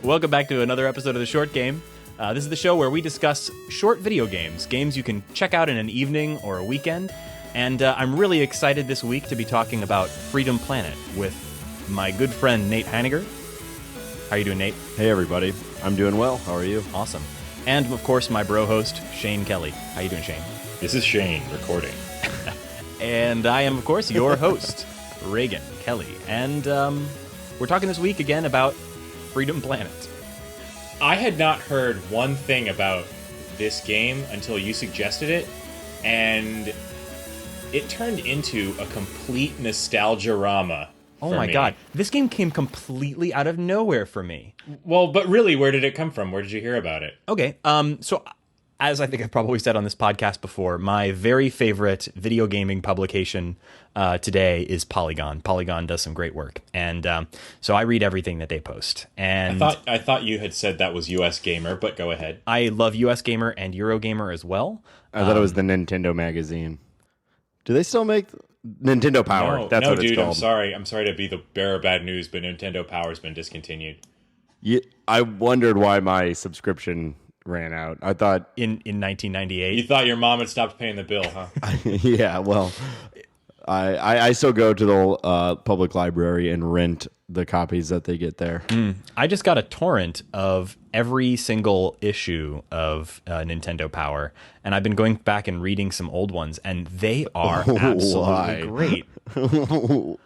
Welcome back to another episode of The Short Game. This is the show where we discuss short video games, games you can check out in an evening or a weekend. And I'm really excited this week to be talking about Freedom Planet with my good friend Nate Hanniger. How are you doing, Nate? Hey, everybody. I'm doing well. How are you? Awesome. And, of course, my bro host, Shane Kelly. How you doing, Shane? This is Shane recording. And I am, of course, your host, Reagan Kelly. And we're talking this week again about Freedom Planet. I had not heard one thing about this game until you suggested it, and it turned into a complete nostalgia-rama. Oh my god, this game came completely out of nowhere for me. Well, but really, where did it come from? Where did you hear about it? Okay, so as I think I've probably said on this podcast before, my very favorite video gaming publication today is Polygon. Polygon does some great work, and so I read everything that they post. And I thought you had said that was US Gamer, but go ahead. I love US Gamer and Eurogamer as well. I thought it was the Nintendo magazine. Do they still make Nintendo Power? No, That's what it's dude, called. I'm sorry to be the bearer of bad news, but Nintendo Power's been discontinued. Yeah, I wondered why my subscription ran out. I thought in 1998. You thought your mom had stopped paying the bill, huh? yeah, well, I still go to the public library and rent the copies that they get there. I just got a torrent of every single issue of Nintendo Power, and I've been going back and reading some old ones, and they are absolutely great. Well,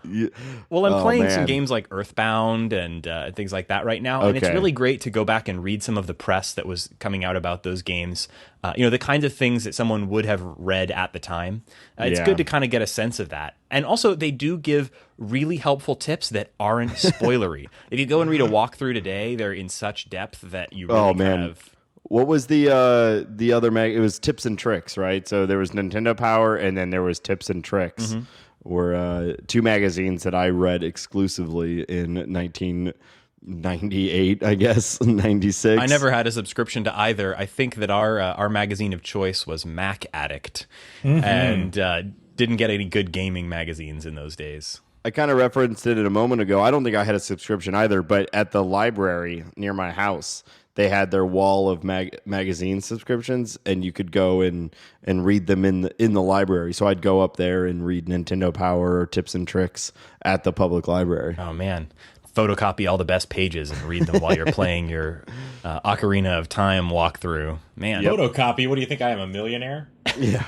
I'm playing some games like Earthbound and things like that right now, and it's really great to go back and read some of the press that was coming out about those games. The kinds of things that someone would have read at the time. It's good to kind of get a sense of that. And also, they do give really helpful tips that aren't spoilery. If you go and read a walkthrough today, they're in such depth that you really kind of... What was the other mag? It was Tips and Tricks, right? So there was Nintendo Power, and then there was Tips and Tricks, were two magazines that I read exclusively in 1998, I guess, 96. I never had a subscription to either. I think that our magazine of choice was Mac Addict, and didn't get any good gaming magazines in those days. I kind of referenced it a moment ago. I don't think I had a subscription either, but at the library near my house, they had their wall of magazine subscriptions, and you could go and read them in the library. So I'd go up there and read Nintendo Power or Tips and Tricks at the public library. Oh, man. Photocopy all the best pages and read them while you're playing your Ocarina of Time walkthrough. Man. Photocopy? What do you think, I am a millionaire? Yeah.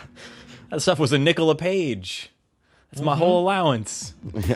That stuff was a nickel a page. That's my whole allowance. Yeah.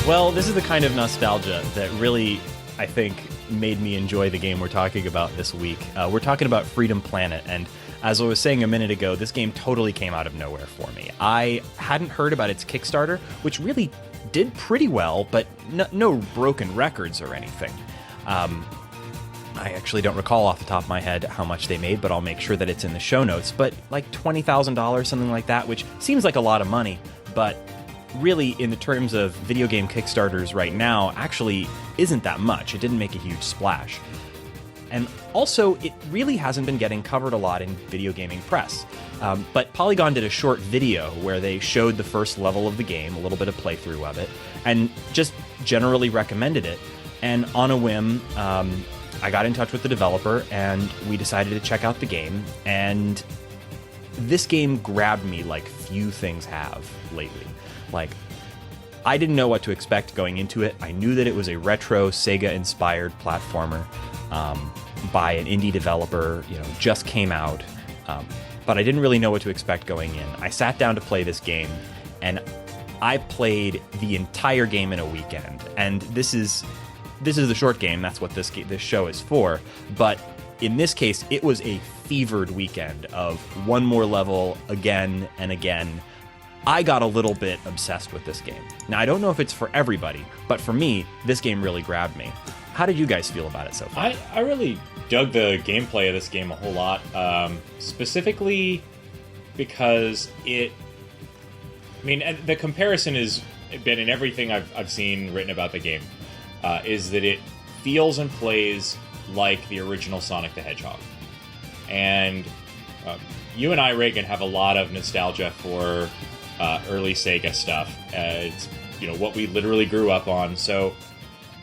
Well, this is the kind of nostalgia that really, I think, made me enjoy the game we're talking about this week. We're talking about Freedom Planet, and as I was saying a minute ago, this game totally came out of nowhere for me. I hadn't heard about its Kickstarter, which really did pretty well, but no broken records or anything. I actually don't recall off the top of my head how much they made, but I'll make sure that it's in the show notes. But like $20,000, something like that, which seems like a lot of money, but really, in the terms of video game Kickstarters right now, actually isn't that much. It didn't make a huge splash. And also, it really hasn't been getting covered a lot in video gaming press. But Polygon did a short video where they showed the first level of the game, a little bit of playthrough of it, and just generally recommended it. And on a whim, I got in touch with the developer, and we decided to check out the game. And this game grabbed me like few things have lately. Like, I didn't know what to expect going into it. I knew that it was a retro Sega-inspired platformer by an indie developer, just came out. But I didn't really know what to expect going in. I sat down to play this game, and I played the entire game in a weekend. And this is the short game. That's what this show is for. But in this case, it was a fevered weekend of one more level again and again. I got a little bit obsessed with this game. Now, I don't know if it's for everybody, but for me, this game really grabbed me. How did you guys feel about it so far? I really dug the gameplay of this game a whole lot, specifically because the comparison has been in everything I've seen written about the game, is that it feels and plays like the original Sonic the Hedgehog. And you and I, Reagan, have a lot of nostalgia for early Sega stuff. It's what we literally grew up on. So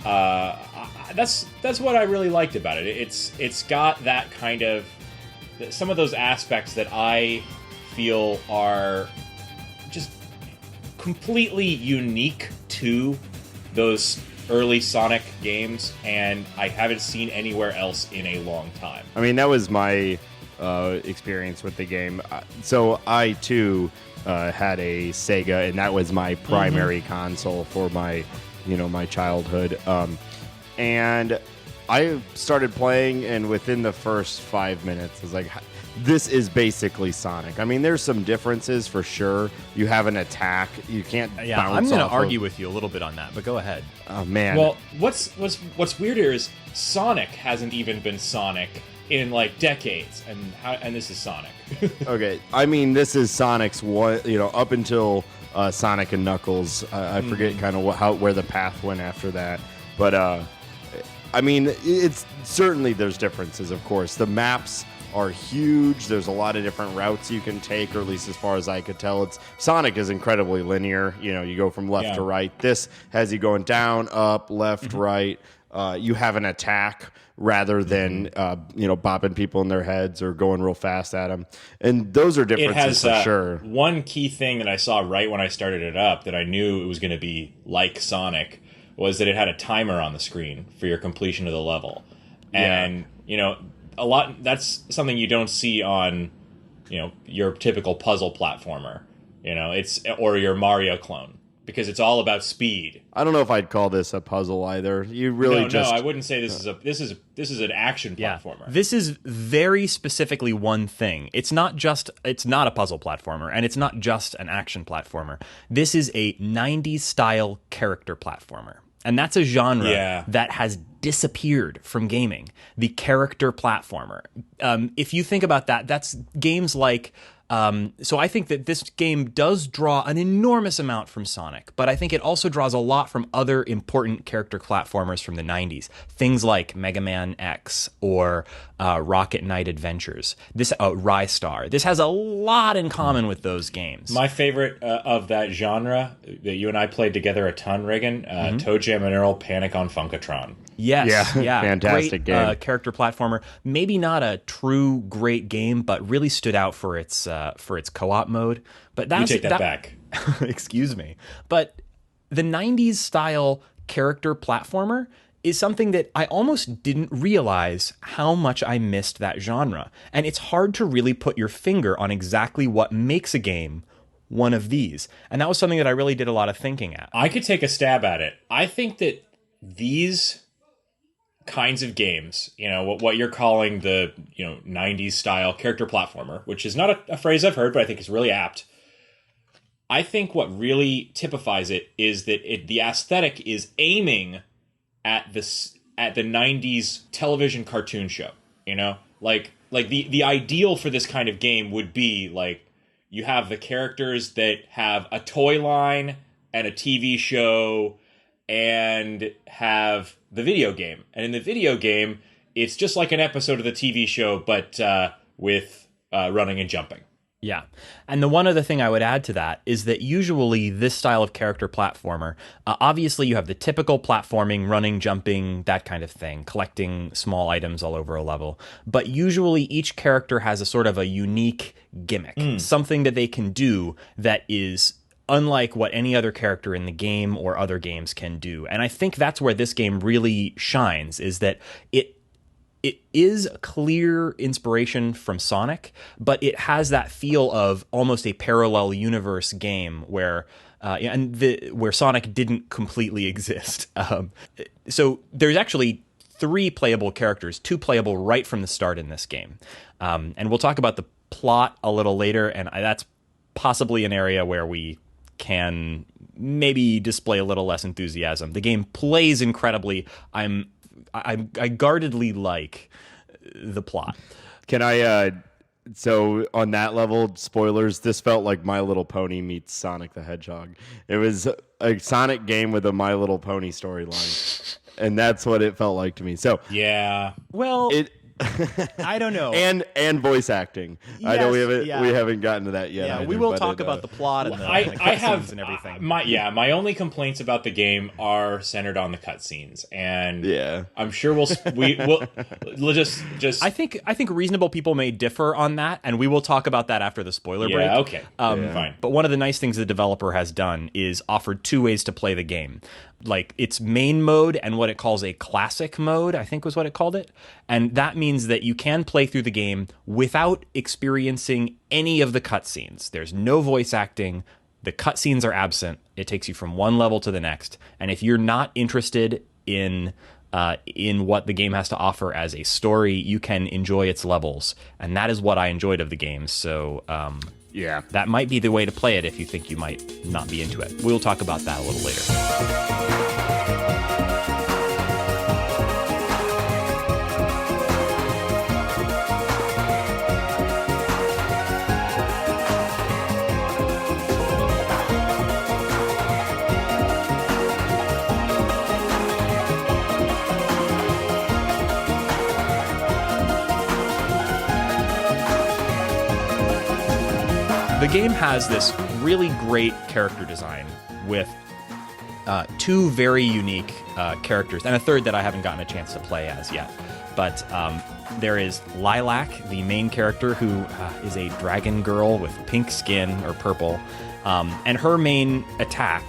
that's what I really liked about it. It's got that kind of some of those aspects that I feel are just completely unique to those early Sonic games, and I haven't seen anywhere else in a long time. I mean, that was my experience with the game. So I too had a Sega, and that was my primary console for my my childhood. And I started playing, and within the first 5 minutes, I was like, this is basically Sonic. I mean, there's some differences for sure. You have an attack. You can't bounce I'm going to off argue of... with you a little bit on that, but go ahead. Oh, man. Well, what's weirder is Sonic hasn't even been Sonic in like decades, and this is Sonic. Okay, I mean, this is Sonic's one, up until Sonic and Knuckles. I forget kind of where the path went after that, but I mean, it's certainly there's differences. Of course, the maps are huge. There's a lot of different routes you can take, or at least as far as I could tell. Sonic is incredibly linear. You go from left to right. This has you going down, up, left, right. You have an attack rather than bopping people in their heads or going real fast at them. And those are differences for sure. One key thing that I saw right when I started it up that I knew it was going to be like Sonic was that it had a timer on the screen for your completion of the level. And, a lot that's something you don't see on, your typical puzzle platformer. Or your Mario clone, because it's all about speed. I don't know if I'd call this a puzzle either. You really No, I wouldn't say this is an action platformer. This is very specifically one thing. It's not a puzzle platformer, and it's not just an action platformer. This is a 90s style character platformer. And that's a genre that has disappeared from gaming. The character platformer. If you think about that, that's games like... so I think that this game does draw an enormous amount from Sonic, but I think it also draws a lot from other important character platformers from the 90s. Things like Mega Man X or Rocket Knight Adventures. This Rystar. This has a lot in common with those games. My favorite of that genre that you and I played together a ton, Reagan, Toe Jam and Earl Panic on Funkatron. Yes, yeah, fantastic great, game. Character platformer. Maybe not a true great game, but really stood out for its co-op mode. But that's, you take that back. Excuse me. But the 90s style character platformer is something that I almost didn't realize how much I missed that genre. And it's hard to really put your finger on exactly what makes a game one of these. And that was something that I really did a lot of thinking at. I could take a stab at it. I think that these kinds of games, what you're calling the 90s style character platformer, which is not a phrase I've heard, but I think it's really apt. I think what really typifies it is that the aesthetic is aiming at the 90s television cartoon show. Like the ideal for this kind of game would be like you have the characters that have a toy line and a TV show and have the video game. And in the video game, it's just like an episode of the TV show, but with running and jumping. Yeah. And the one other thing I would add to that is that usually this style of character platformer, obviously you have the typical platforming, running, jumping, that kind of thing, collecting small items all over a level. But usually each character has a sort of a unique gimmick, something that they can do that is unlike what any other character in the game or other games can do. And I think that's where this game really shines, is that it is clear inspiration from Sonic, but it has that feel of almost a parallel universe game where where Sonic didn't completely exist. So there's actually 3 playable characters, 2 playable right from the start in this game. And we'll talk about the plot a little later, and that's possibly an area where we can maybe display a little less enthusiasm. The game plays incredibly. I guardedly like the plot. Can I so on that level, spoilers, this felt like My Little Pony meets Sonic the Hedgehog. It was a Sonic game with a My Little Pony storyline. and that's what it felt like to me. So Yeah. Well, it. I don't know. and voice acting. I know Yes, we haven't gotten to that yet. yeah, either, we will but talk about the plot and the I cutscenes have and everything. my only complaints about the game are centered on the cutscenes, and Yeah. I'm sure we'll just I think reasonable people may differ on that, and we will talk about that after the spoiler break. okay, fine. But one of the nice things the developer has done is offered two ways to play the game. Like its main mode and what it calls a classic mode, I think was what it called it. And that means that you can play through the game without experiencing any of the cutscenes. There's no voice acting. The cutscenes are absent. It takes you from one level to the next. And if you're not interested in what the game has to offer as a story, you can enjoy its levels. And that is what I enjoyed of the game. So Yeah. that might be the way to play it if you think you might not be into it. We'll talk about that a little later. The game has this really great character design with two very unique characters, and a third that I haven't gotten a chance to play as yet. But there is Lilac, the main character, who is a dragon girl with pink skin, or purple, and her main attack,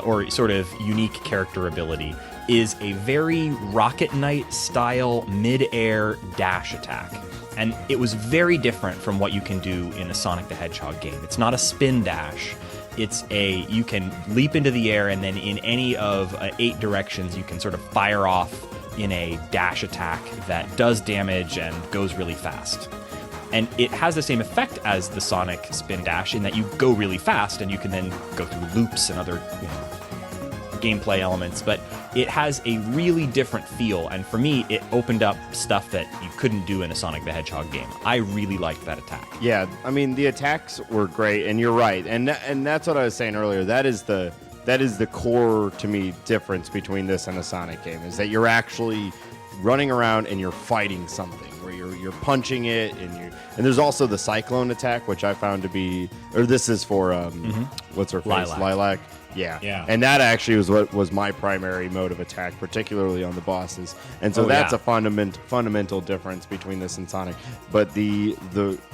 or sort of unique character ability, is a very Rocket Knight style mid-air dash attack. And it was very different from what you can do in a Sonic the Hedgehog game. It's not a spin dash. You can leap into the air, and then in any of 8 directions, you can sort of fire off in a dash attack that does damage and goes really fast. And it has the same effect as the Sonic spin dash in that you go really fast, and you can then go through loops and other gameplay elements, but it has a really different feel, and for me it opened up stuff that you couldn't do in a Sonic the Hedgehog game. I really liked that attack. Yeah, I mean the attacks were great, and you're right, and that's what I was saying earlier. That is the core to me difference between this and a Sonic game, is that you're actually running around and you're fighting something, where you're punching it, and there's also the Cyclone attack, which I found to be, or this is for what's her face, Lilac. Yeah. And that actually was what was my primary mode of attack, particularly on the bosses. And so that's a fundamental difference between this and Sonic. But the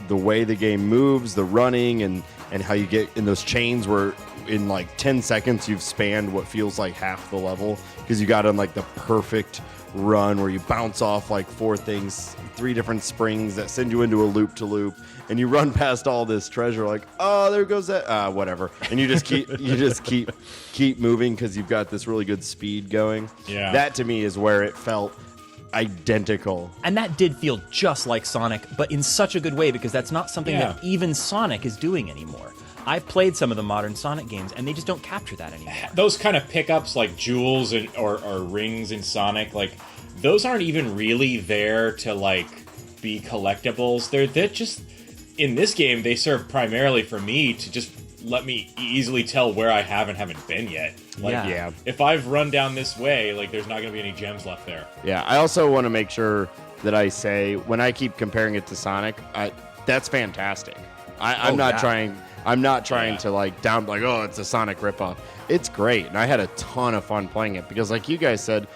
way the game moves, the running, and how you get in those chains where in like 10 seconds you've spanned what feels like half the level, because you got on like the perfect run where you bounce off like 3 different springs that send you into a loop-to-loop, and you run past all this treasure like, oh, there goes that, whatever, and you just keep moving because you've got this really good speed going. Yeah, that to me is where it felt identical. And that did feel just like Sonic, but in such a good way, because that's not something that even Sonic is doing anymore. I've played some of the modern Sonic games, and they just don't capture that anymore. Those kind of pickups, like jewels or rings in Sonic, like those aren't even really there to like be collectibles. They're just, in this game, they serve primarily for me to just let me easily tell where I have and haven't been yet. Like, if I've run down this way, like there's not going to be any gems left there. Yeah, I also want to make sure that I say, when I keep comparing it to Sonic, that's fantastic. I'm not trying to like down like, oh, it's a Sonic ripoff. It's great, and I had a ton of fun playing it, because like you guys said,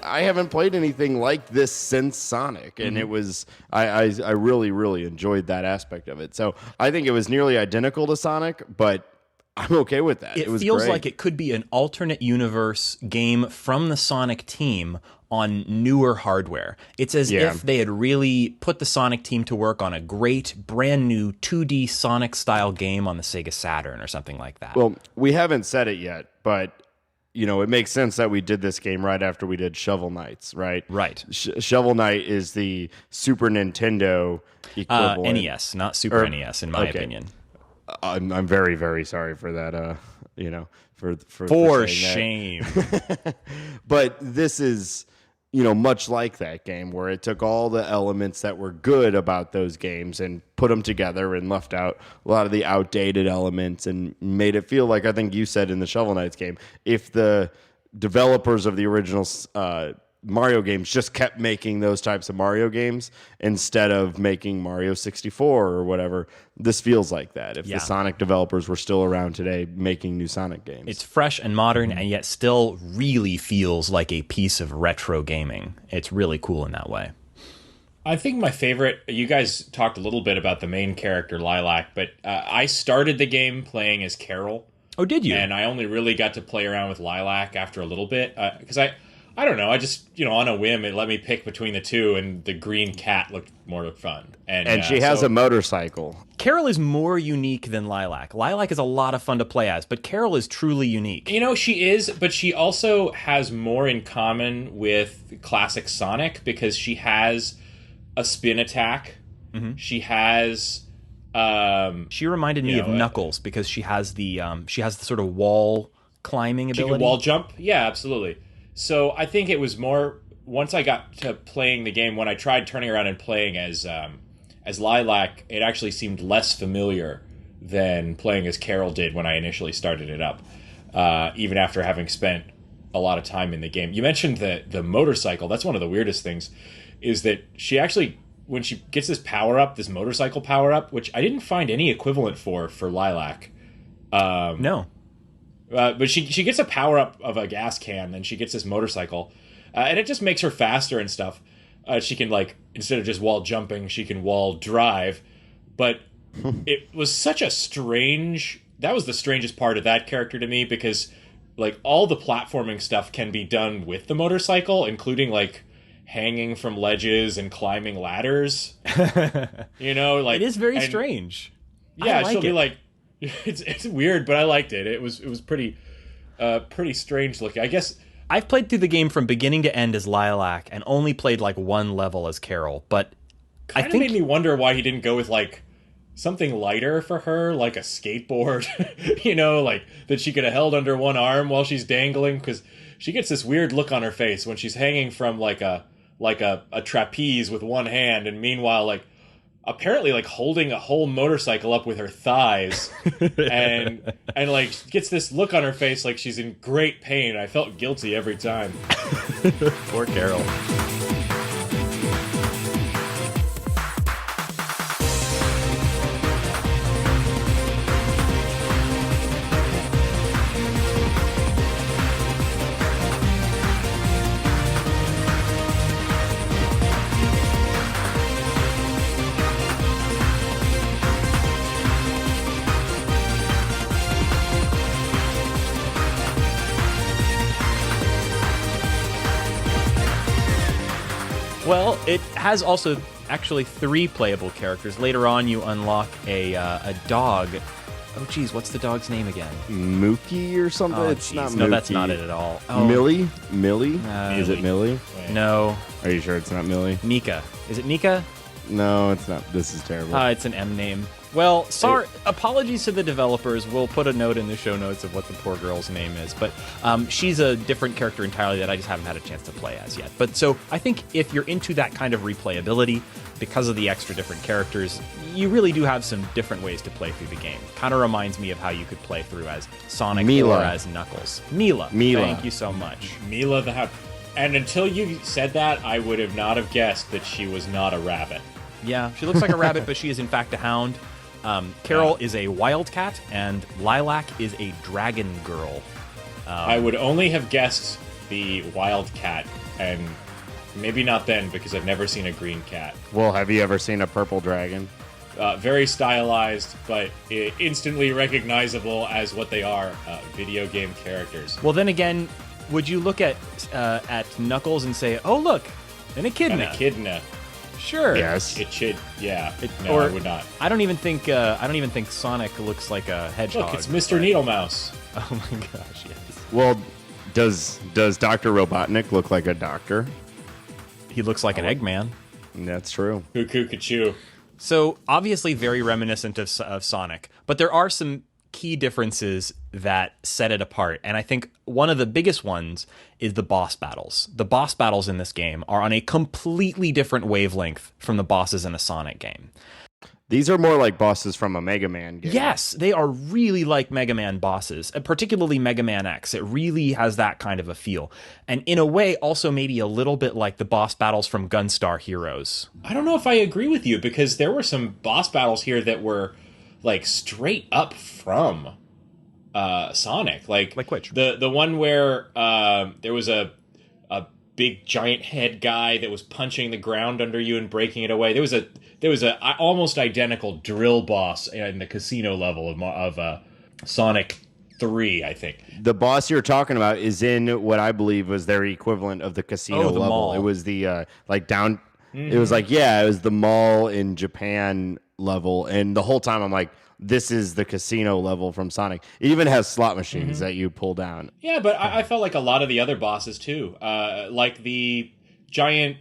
I haven't played anything like this since Sonic, and it was I really, really enjoyed that aspect of it. So I think it was nearly identical to Sonic, but I'm okay with that. It was feels great. like it could be an alternate universe game from the Sonic team on newer hardware. It's as if they had really put the Sonic team to work on a great, brand new 2D Sonic-style game on the Sega Saturn or something like that. Well, we haven't said it yet, but it makes sense that we did this game right after we did Shovel Knights, right? Right. Shovel Knight is the Super Nintendo equivalent. NES, not Super NES, in my opinion. I'm very, very sorry for that. For shame. But this is, much like that game, where it took all the elements that were good about those games and put them together and left out a lot of the outdated elements and made it feel like, I think you said in the Shovel Knights game, if the developers of the original Mario games just kept making those types of Mario games instead of making Mario 64 or whatever. This feels like that. If the Sonic developers were still around today making new Sonic games. It's fresh and modern and yet still really feels like a piece of retro gaming. It's really cool in that way. I think my favorite, you guys talked a little bit about the main character, Lilac, but I started the game playing as Carol. Oh, did you? And I only really got to play around with Lilac after a little bit, because I don't know, I just, on a whim, it let me pick between the two, and the green cat looked more fun. And she has a motorcycle. Carol is more unique than Lilac. Lilac is a lot of fun to play as, but Carol is truly unique. She is, but she also has more in common with classic Sonic, because she has a spin attack. Mm-hmm. She has... she reminded me of Knuckles, because she has the sort of wall climbing ability. She can wall jump? Yeah, absolutely. So I think it was more, once I got to playing the game, when I tried turning around and playing as Lilac, it actually seemed less familiar than playing as Carol did when I initially started it up, even after having spent a lot of time in the game. You mentioned the motorcycle. That's one of the weirdest things, is that she actually, when she gets this power-up, this motorcycle power-up, which I didn't find any equivalent for Lilac. No. But she gets a power-up of a gas can, then she gets this motorcycle, and it just makes her faster and stuff. She can, instead of just wall jumping, she can wall drive. But it was such a that was the strangest part of that character to me, because, all the platforming stuff can be done with the motorcycle, including, hanging from ledges and climbing ladders. It is very strange. Yeah, she'll be it's weird, but I liked it. It was pretty strange looking. I guess I've played through the game from beginning to end as Lilac and only played one level as Carol, but I think made me wonder why he didn't go with something lighter for her, like a skateboard, that she could have held under one arm while she's dangling, because she gets this weird look on her face when she's hanging from a trapeze with one hand, and meanwhile apparently holding a whole motorcycle up with her thighs and gets this look on her face like she's in great pain. I felt guilty every time. Poor Carol. Well, it has also actually 3 playable characters. Later on, you unlock a dog. Oh, geez, what's the dog's name again? Mookie or something? Oh, it's not Mookie. No, that's not it at all. Oh. Millie? Is it Millie? No. Are you sure it's not Millie? Nika. Is it Nika? No, it's not. This is terrible. It's an M name. Well, sorry. Apologies to the developers. We'll put a note in the show notes of what the poor girl's name is. But she's a different character entirely that I just haven't had a chance to play as yet. But so I think if you're into that kind of replayability, because of the extra different characters, you really do have some different ways to play through the game. Kind of reminds me of how you could play through as Sonic or as Knuckles. Mila. Thank you so much. Mila the Hound. And until you said that, I would have not have guessed that she was not a rabbit. Yeah, she looks like a rabbit, but she is in fact a hound. Carol is a wildcat, and Lilac is a dragon girl. I would only have guessed the wildcat, and maybe not then, because I've never seen a green cat. Well, have you ever seen a purple dragon? Very stylized, but instantly recognizable as what they are, video game characters. Well, then again, would you look at Knuckles and say, "Oh, look, an echidna"? An echidna. Sure. Yes. It should. Yeah. I would not. I don't even think Sonic looks like a hedgehog. Look, it's Mr. Needlemouse. Oh my gosh, yes. Well, does Dr. Robotnik look like a doctor? He looks like an Eggman. That's true. Cuckoo, Cachoo. So obviously very reminiscent of Sonic, but there are some key differences that set it apart. And I think one of the biggest ones is the boss battles. The boss battles in this game are on a completely different wavelength from the bosses in a Sonic game. These are more like bosses from a Mega Man game. Yes, they are really like Mega Man bosses, particularly Mega Man X. It really has that kind of a feel. And in a way, also maybe a little bit like the boss battles from Gunstar Heroes. I don't know if I agree with you, because there were some boss battles here that were like straight up from Sonic. Like which? The one where there was a big giant head guy that was punching the ground under you and breaking it away. There was a almost identical drill boss in the casino level of Sonic 3, I think. The boss you're talking about is in what I believe was their equivalent of the casino the level. mall. It was the like down. It was like it was the mall in Japan level, and the whole time I'm like, this is the casino level from Sonic. It even has slot machines that you pull down. Yeah, but I felt like a lot of the other bosses too, like the giant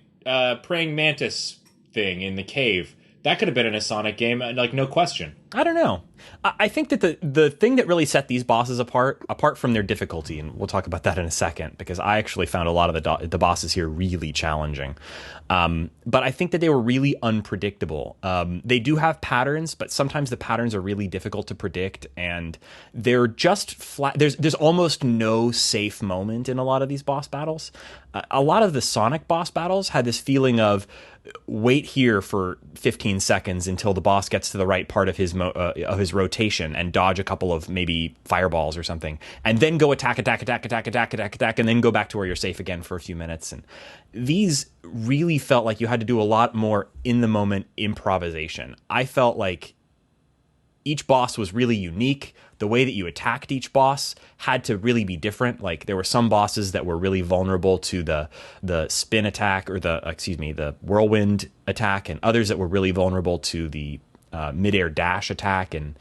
praying mantis thing in the cave. That could have been in a Sonic game, like no question. I don't know. I think that the thing that really set these bosses apart from their difficulty, and we'll talk about that in a second, because I actually found a lot of the bosses here really challenging. But I think that they were really unpredictable. They do have patterns, but sometimes the patterns are really difficult to predict, and they're just flat. There's almost no safe moment in a lot of these boss battles. A lot of the Sonic boss battles had this feeling of wait here for 15 seconds until the boss gets to the right part of his rotation and dodge a couple of maybe fireballs or something, and then go attack, and then go back to where you're safe again for a few minutes. And these really felt like you had to do a lot more in the moment improvisation. I felt like each boss was really unique. The way that you attacked each boss had to really be different. Like there were some bosses that were really vulnerable to the spin attack or the whirlwind attack, and others that were really vulnerable to the midair dash attack. And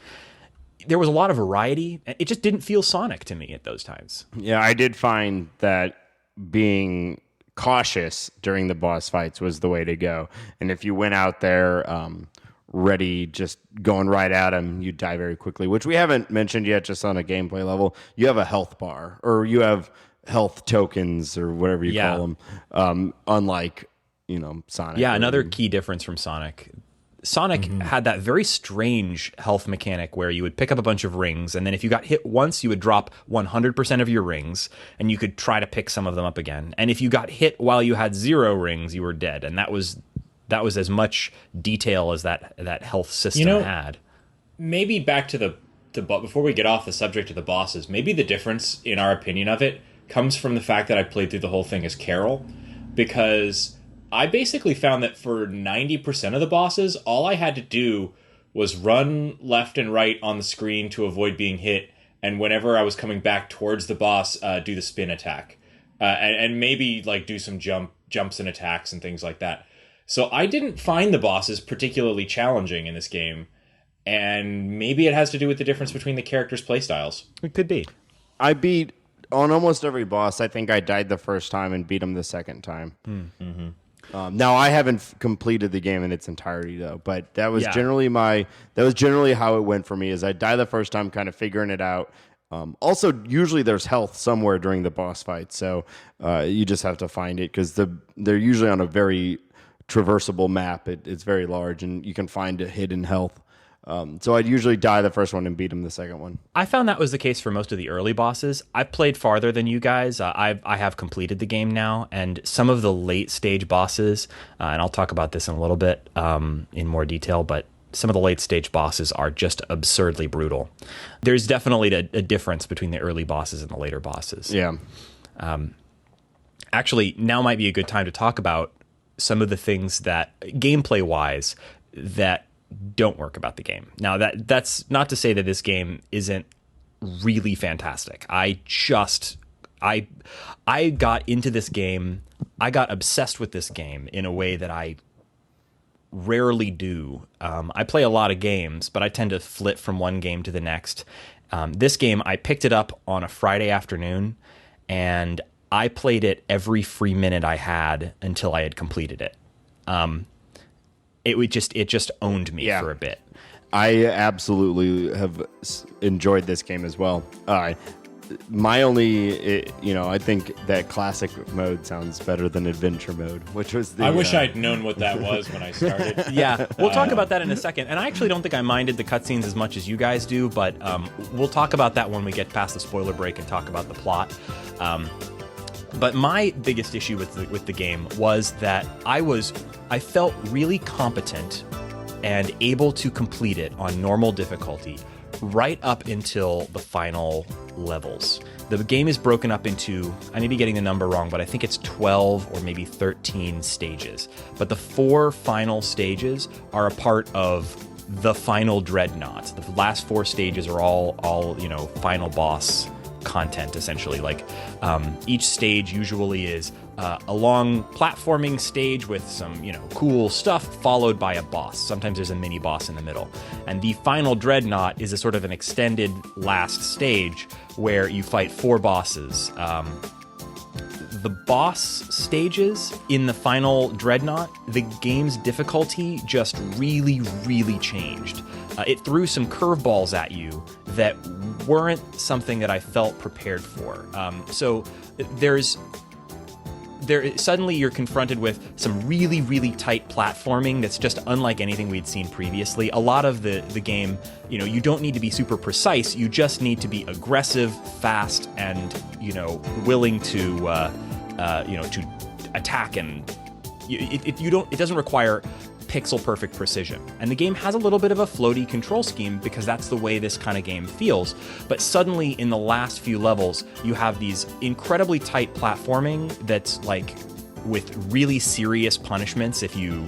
there was a lot of variety. It just didn't feel Sonic to me at those times. Yeah, I did find that being cautious during the boss fights was the way to go. And if you went out there ready, just going right at him, you die very quickly, which we haven't mentioned yet. Just on a gameplay level, you have a health bar, or you have health tokens, or whatever you call them, unlike Sonic. Yeah, another key difference from Sonic. Sonic had that very strange health mechanic where you would pick up a bunch of rings, and then if you got hit once, you would drop 100% of your rings, and you could try to pick some of them up again. And if you got hit while you had 0 rings, you were dead. And that was as much detail as that health system had. Maybe back to before we get off the subject of the bosses, maybe the difference in our opinion of it comes from the fact that I played through the whole thing as Carol, because I basically found that for 90% of the bosses, all I had to do was run left and right on the screen to avoid being hit, and whenever I was coming back towards the boss, do the spin attack, and maybe like do some jumps and attacks and things like that. So I didn't find the bosses particularly challenging in this game, and maybe it has to do with the difference between the characters' playstyles. It could be. I beat on almost every boss. I think I died the first time and beat him the second time. Now I haven't completed the game in its entirety though, but that was generally how it went for me. Is I die the first time, kind of figuring it out. Also, usually there's health somewhere during the boss fight, so you just have to find it, because they're usually on a very traversable map. It's very large, and you can find a hidden health. So I'd usually die the first one and beat him the second one. I found that was the case for most of the early bosses. I've played farther than you guys. I have completed the game now, and some of the late stage bosses, and I'll talk about this in a little bit in more detail, but some of the late stage bosses are just absurdly brutal. There's definitely a difference between the early bosses and the later bosses. Yeah. Actually, now might be a good time to talk about some of the things that gameplay-wise that don't work about the game. Now, that's not to say that this game isn't really fantastic. I got into this game, I got obsessed with this game in a way that I rarely do. I play a lot of games, but I tend to flip from one game to the next. This game, I picked it up on a Friday afternoon, and I played it every free minute I had until I had completed it. It just owned me for a bit. I absolutely have enjoyed this game as well. my only, I think that classic mode sounds better than adventure mode, which was the. I wish I'd known what that was when I started. Yeah, we'll talk about that in a second. And I actually don't think I minded the cutscenes as much as you guys do, but we'll talk about that when we get past the spoiler break and talk about the plot. But my biggest issue with the game was that I felt really competent and able to complete it on normal difficulty right up until the final levels. The game is broken up into, I may be getting the number wrong, but I think it's 12 or maybe 13 stages. But the 4 final stages are a part of the final dreadnought. The last 4 stages are all final boss content, essentially. Like each stage usually is a long platforming stage with some cool stuff, followed by a boss. Sometimes there's a mini boss in the middle, and the final dreadnought is a sort of an extended last stage where you fight 4 bosses. The boss stages in the final dreadnought, the game's difficulty just really, really changed. It threw some curveballs at you that weren't something that I felt prepared for. So suddenly you're confronted with some really, really tight platforming that's just unlike anything we'd seen previously. A lot of the game, you don't need to be super precise. You just need to be aggressive, fast, and willing to attack. And it doesn't require pixel perfect precision. And the game has a little bit of a floaty control scheme because that's the way this kind of game feels. But suddenly in the last few levels, you have these incredibly tight platforming that's like with really serious punishments if you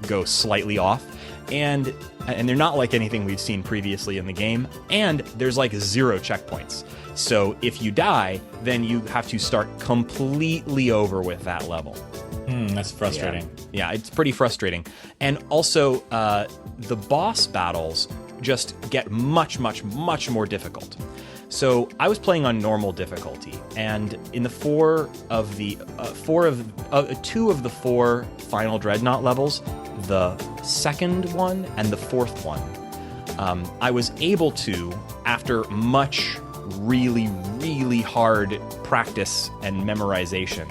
go slightly off. And they're not like anything we've seen previously in the game. And there's like 0 checkpoints. So if you die, then you have to start completely over with that level. That's frustrating. Yeah, it's pretty frustrating. And also, the boss battles just get much, much, much more difficult. So I was playing on normal difficulty, and in the 2 of the 4 final dreadnought levels, the second one and the 4th one, I was able to, after much really, really hard practice and memorization,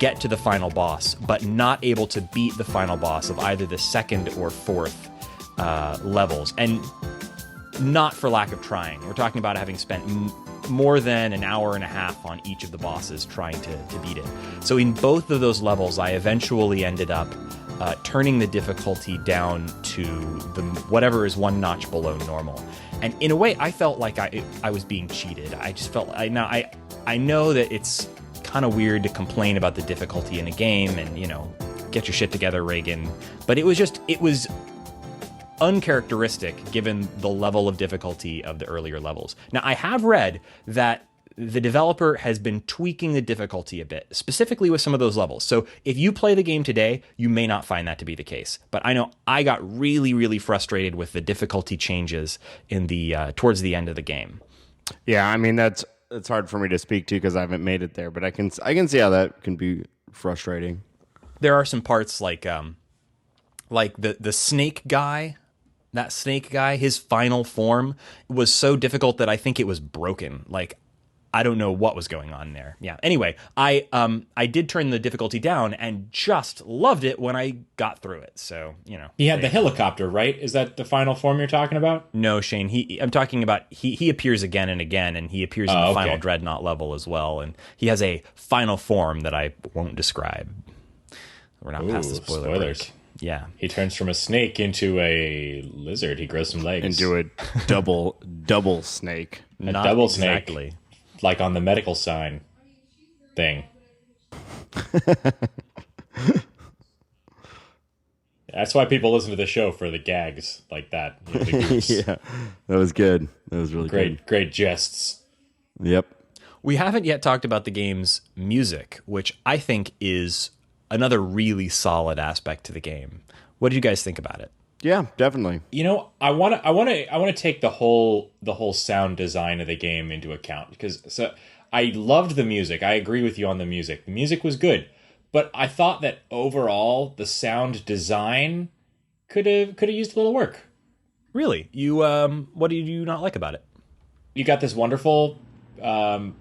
get to the final boss, but not able to beat the final boss of either the 2nd or 4th levels. And not for lack of trying. We're talking about having spent more than an hour and a half on each of the bosses trying to beat it. So in both of those levels, I eventually ended up turning the difficulty down to whatever is 1 notch below normal. And in a way, I felt like I was being cheated. I just felt I know that it's kind of weird to complain about the difficulty in a game and get your shit together, Reagan. But it was uncharacteristic given the level of difficulty of the earlier levels. Now, I have read that the developer has been tweaking the difficulty a bit, specifically with some of those levels. So if you play the game today, you may not find that to be the case. But I know I got really, really frustrated with the difficulty changes in the towards the end of the game. Yeah, I mean it's hard for me to speak to because I haven't made it there, but I can see how that can be frustrating. There are some parts like the snake guy. That snake guy, his final form was so difficult that I think it was broken. Like, I don't know what was going on there. Yeah. Anyway, I did turn the difficulty down and just loved it when I got through it. So, He had the helicopter, right? Is that the final form you're talking about? No, Shane. I'm talking about he appears again and again, and he appears in the final dreadnought level as well. And he has a final form that I won't describe. We're not past the spoilers. Break. Yeah. He turns from a snake into a lizard. He grows some legs. Into a double snake. A double snake. Exactly. Like on the medical sign thing. That's why people listen to the show, for the gags like that. Yeah, that was good. That was really good. Great jests. Yep. We haven't yet talked about the game's music, which I think is another really solid aspect to the game. What did you guys think about it? Yeah, definitely. I want to take the whole sound design of the game into account, because I loved the music. I agree with you on the music. The music was good, but I thought that overall the sound design could have used a little work. Really? You what did you not like about it? You got this wonderful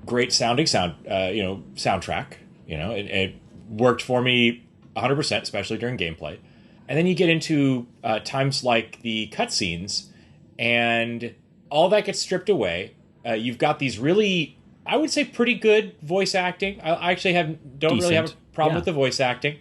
great sounding soundtrack. It worked for me 100%, especially during gameplay. And then you get into times like the cutscenes, and all that gets stripped away. You've got these really, I would say, pretty good voice acting. I actually don't really have a problem with the voice acting.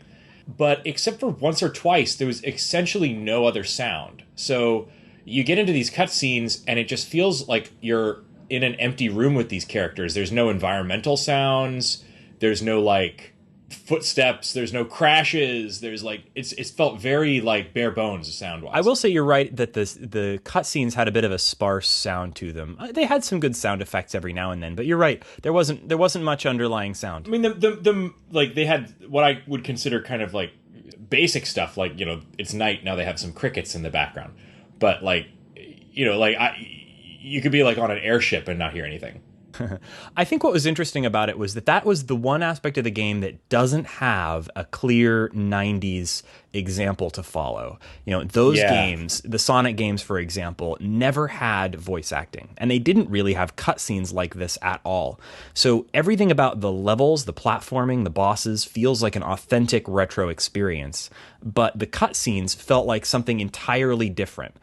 But except for once or twice, there was essentially no other sound. So you get into these cutscenes, and it just feels like you're in an empty room with these characters. There's no environmental sounds. There's no, like, footsteps. There's no crashes. There's, like, it's felt very, like, bare bones sound-wise. I will say you're right that the cutscenes had a bit of a sparse sound to them. They had some good sound effects every now and then, but you're right. There wasn't much underlying sound. I mean, the like, they had what I would consider kind of, like, basic stuff, like, it's night, now they have some crickets in the background. But, like, you could be, like, on an airship and not hear anything. I think what was interesting about it was that was the one aspect of the game that doesn't have a clear 90s example to follow. Those games, the Sonic games, for example, never had voice acting, and they didn't really have cutscenes like this at all. So everything about the levels, the platforming, the bosses feels like an authentic retro experience, but the cutscenes felt like something entirely different.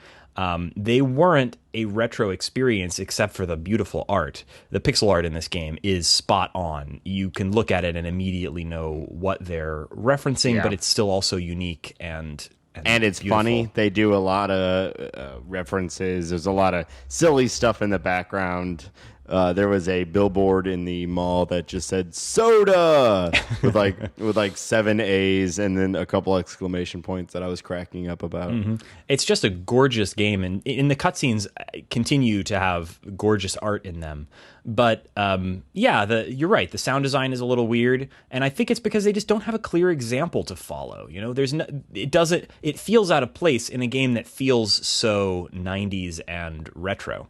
They weren't a retro experience except for the beautiful art. The pixel art in this game is spot on. You can look at it and immediately know what they're referencing, but it's still also unique and it's beautiful. Funny. They do a lot of references. There's a lot of silly stuff in the background. There was a billboard in the mall that just said soda with like 7 A's and then a couple exclamation points that I was cracking up about. Mm-hmm. It's just a gorgeous game, and in the cutscenes continue to have gorgeous art in them. But you're right. The sound design is a little weird, and I think it's because they just don't have a clear example to follow. It feels out of place in a game that feels so 90s and retro.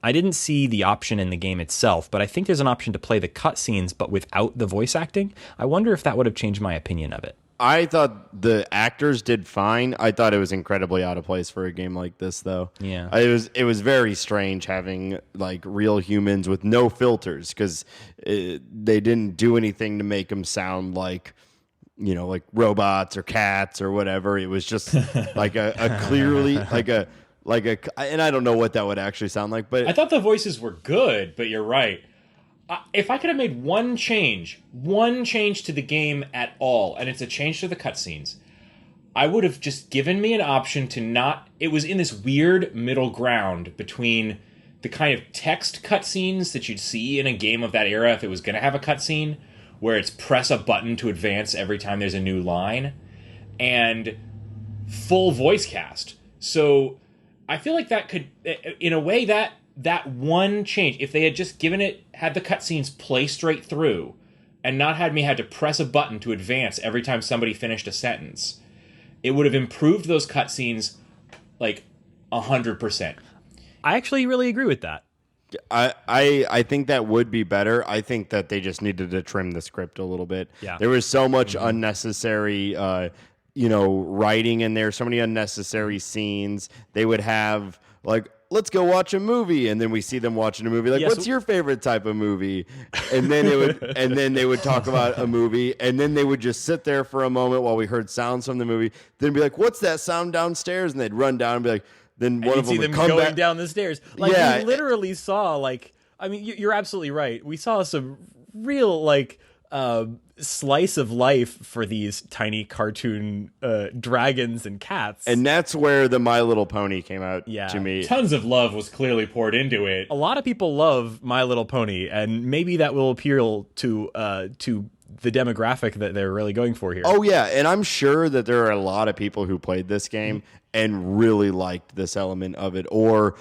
I didn't see the option in the game itself, but I think there's an option to play the cutscenes, but without the voice acting. I wonder if that would have changed my opinion of it. I thought the actors did fine. I thought it was incredibly out of place for a game like this, though. Yeah, it was very strange having like real humans with no filters, because they didn't do anything to make them sound like like robots or cats or whatever. It was just like a clearly and I don't know what that would actually sound like, but I thought the voices were good, but you're right. If I could have made one change to the game at all, and it's a change to the cutscenes, I would have just given me an option to not... It was in this weird middle ground between the kind of text cutscenes that you'd see in a game of that era if it was going to have a cutscene, where it's press a button to advance every time there's a new line, and full voice cast. So I feel like that could, in a way, that one change, if they had just had the cutscenes play straight through and not had me had to press a button to advance every time somebody finished a sentence, it would have improved those cutscenes like 100%. I actually really agree with that. I think that would be better. I think that they just needed to trim the script a little bit. Yeah. There was so much unnecessary writing in there, so many unnecessary scenes. They would have like, let's go watch a movie, and then we see them watching a movie. Like, what's your favorite type of movie? And then they would talk about a movie, and then they would just sit there for a moment while we heard sounds from the movie. Then be like, what's that sound downstairs? And they'd run down and be like, then one of them would come going back down the stairs. Like, we literally saw, like, I mean, you're absolutely right. We saw some real, like, slice of life for these tiny cartoon dragons and cats. And that's where the My Little Pony came out to me. Tons of love was clearly poured into it. A lot of people love My Little Pony, and maybe that will appeal to the demographic that they're really going for here. Oh, yeah, and I'm sure that there are a lot of people who played this game and really liked this element of it, or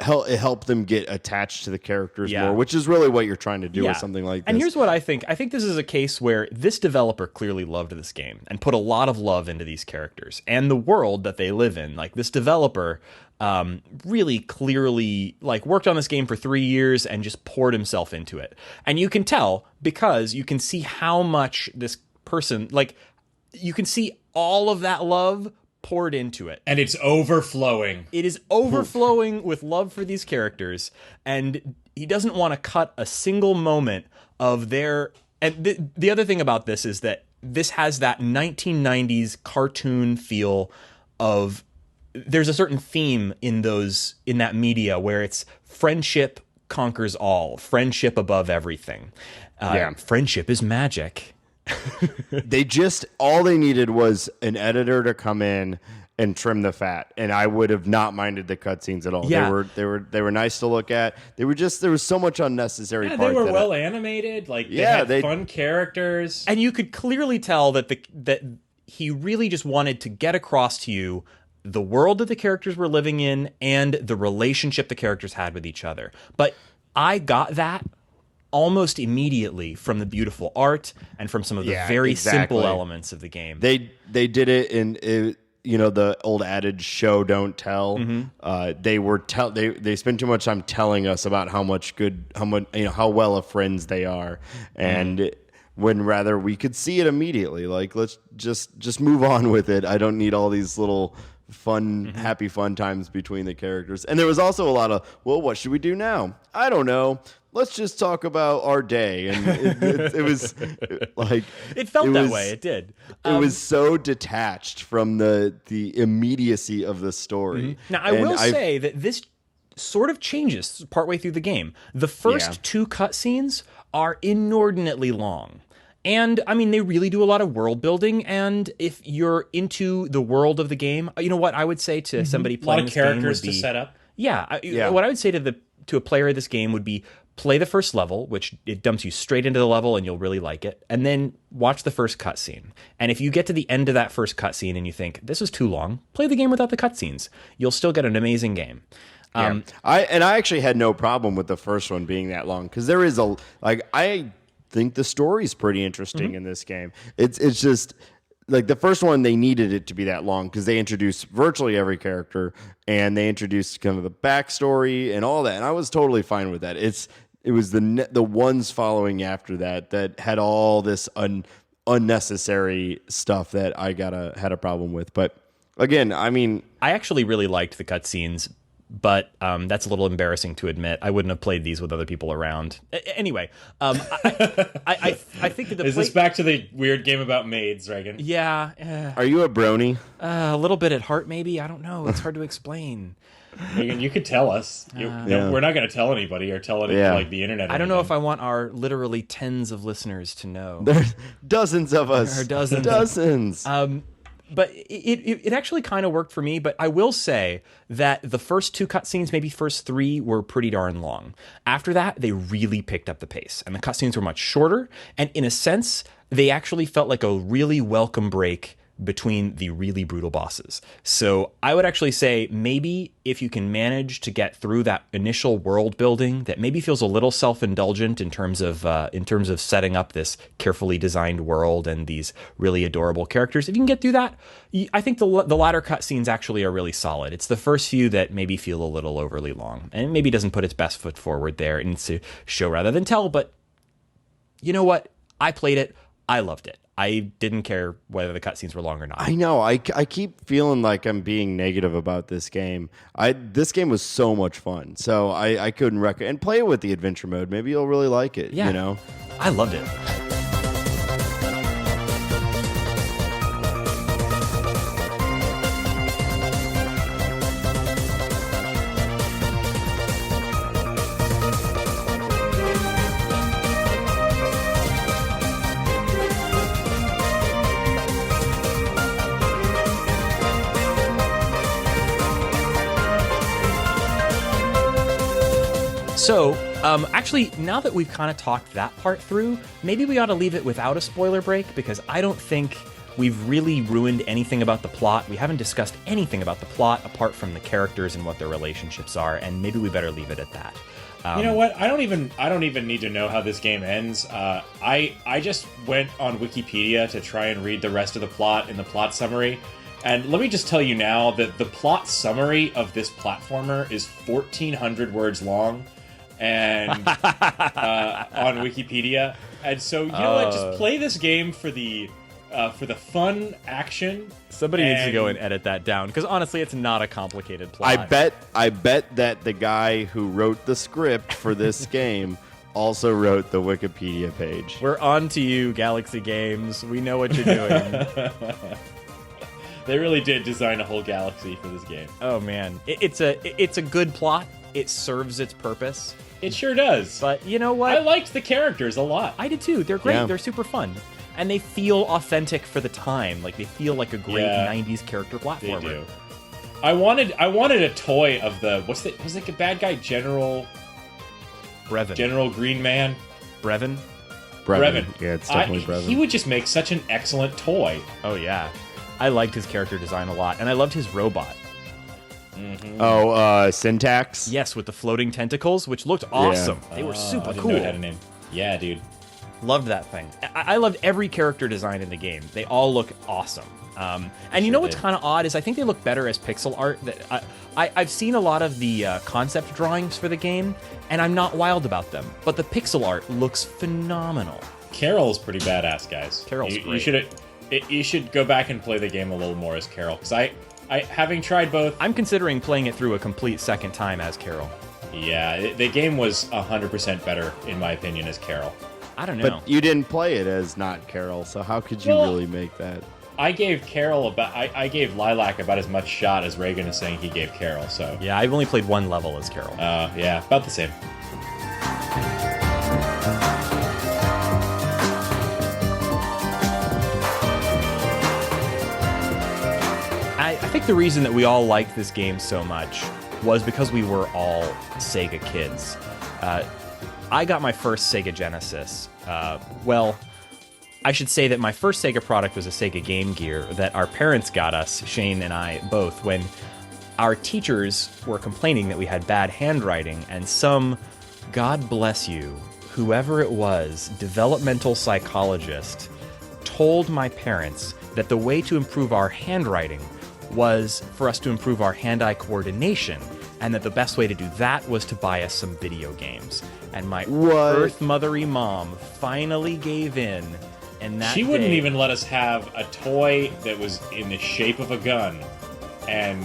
help them get attached to the characters more, which is really what you're trying to do with something like this. And here's what I think. I think this is a case where this developer clearly loved this game and put a lot of love into these characters and the world that they live in. Like, this developer really clearly worked on this game for 3 years and just poured himself into it. And you can tell because you can see how much this person, you can see all of that love poured into it. And it's overflowing. It is overflowing with love for these characters. And he doesn't want to cut a single moment of their. And the other thing about this is that this has that 1990s cartoon feel of. There's a certain theme in that media where it's friendship conquers all, friendship above everything. Friendship is magic. All they needed was an editor to come in and trim the fat, and I would have not minded the cutscenes at all. Yeah. They were nice to look at. There was so much unnecessary. Yeah, part they were that well animated. Like they had fun characters, and you could clearly tell that that he really just wanted to get across to you the world that the characters were living in and the relationship the characters had with each other. But I got that almost immediately from the beautiful art and from some of the very simple elements of the game. They did it in the old adage show don't tell. They spend too much time telling us about how well of friends they are, and when rather we could see it immediately. Like, let's just move on with it. I don't need all these little happy fun times between the characters. And there was also a lot of, well, what should we do now? I don't know. Let's just talk about our day. And it was like... It felt that way. It did. It was so detached from the immediacy of the story. Now, I will say that this sort of changes partway through the game. The first two cutscenes are inordinately long. And, I mean, they really do a lot of world building, and if you're into the world of the game, you know what I would say to somebody playing this game would be... A lot of characters to set up. Yeah. What I would say to a player of this game would be play the first level, which it dumps you straight into the level and you'll really like it, and then watch the first cutscene. And if you get to the end of that first cutscene and you think, this is too long, play the game without the cutscenes. You'll still get an amazing game. I actually had no problem with the first one being that long, because there is I think the story's pretty interesting in this game. It's just like the first one, they needed it to be that long because they introduced virtually every character and they introduced kind of the backstory and all that, and I was totally fine with that. It was the ones following after that had all this unnecessary stuff that I had a problem with. But again, I mean, I actually really liked the cutscenes, but that's a little embarrassing to admit. I wouldn't have played these with other people around. Anyway, I think that Is this back to the weird game about maids, Reagan? Yeah. Are you a brony? A little bit at heart, maybe. I don't know. It's hard to explain. Reagan, you could tell us. We're not going to tell anybody or tell it like the internet. I don't know if I want our literally tens of listeners to know. There's dozens of us. There are dozens. Dozens. But it actually kind of worked for me. But I will say that the first two cutscenes, maybe first three, were pretty darn long. After that, they really picked up the pace. And the cutscenes were much shorter. And in a sense, they actually felt like a really welcome break between the really brutal bosses. So I would actually say maybe if you can manage to get through that initial world building that maybe feels a little self-indulgent in terms of setting up this carefully designed world and these really adorable characters, if you can get through that, I think the latter cutscenes actually are really solid. It's the first few that maybe feel a little overly long and it maybe doesn't put its best foot forward there. It needs to show rather than tell, but you know what? I played it. I loved it. I didn't care whether the cutscenes were long or not. I know. I keep feeling like I'm being negative about this game. This game was so much fun, so I couldn't recommend. And play it with the adventure mode. Maybe you'll really like it. Yeah. You know, I loved it. So, actually, now that we've kind of talked that part through, maybe we ought to leave it without a spoiler break, because I don't think we've really ruined anything about the plot. We haven't discussed anything about the plot apart from the characters and what their relationships are, and maybe we better leave it at that. You know what? I don't even need to know how this game ends. I just went on Wikipedia to try and read the rest of the plot in the plot summary. And let me just tell you now that the plot summary of this platformer is 1,400 words long, and on Wikipedia. And so, you know what? Just play this game for the for the fun action. Somebody needs to go and edit that down, because honestly, it's not a complicated plot. I bet that the guy who wrote the script for this game also wrote the Wikipedia page. We're on to you, Galaxy Games. We know what you're doing. They really did design a whole galaxy for this game. Oh man, it's a good plot. It serves its purpose. It sure does. But you know what? I liked the characters a lot. I did too. They're great. Yeah. They're super fun. And they feel authentic for the time. Like, they feel like a great 90s character platformer. They do. I wanted a toy of the was it a bad guy General Green Man? Brevin? Brevin. Yeah, it's definitely Brevin. He would just make such an excellent toy. Oh yeah. I liked his character design a lot, and I loved his robot. Oh, Syntax? Yes, with the floating tentacles, which looked awesome. They were super I didn't cool. know it had a name. Yeah, dude. Loved that thing. I loved every character design in the game. They all look awesome. And you know what's kind of odd is I think they look better as pixel art. I've seen a lot of the concept drawings for the game, and I'm not wild about them. But the pixel art looks phenomenal. Carol's pretty badass, guys. Carol's great. You should go back and play the game a little more as Carol, because I having tried both. I'm considering playing it through a complete second time as Carol. Yeah, the game was 100% better in my opinion as Carol. I don't know. But you didn't play it as not Carol, so how could you really make that? I gave Carol I gave Lilac about as much shot as Reagan is saying he gave Carol. So yeah, I've only played one level as Carol. Yeah, about the same. I think the reason that we all liked this game so much was because we were all Sega kids. I got my first Sega Genesis. Well, I should say that my first Sega product was a Sega Game Gear that our parents got us, Shane and I both, when our teachers were complaining that we had bad handwriting, and some, God bless you, whoever it was, developmental psychologist, told my parents that the way to improve our handwriting was for us to improve our hand-eye coordination, and that the best way to do that was to buy us some video games. And my earth mothery mom finally gave in, and that she wouldn't day, even let us have a toy that was in the shape of a gun, and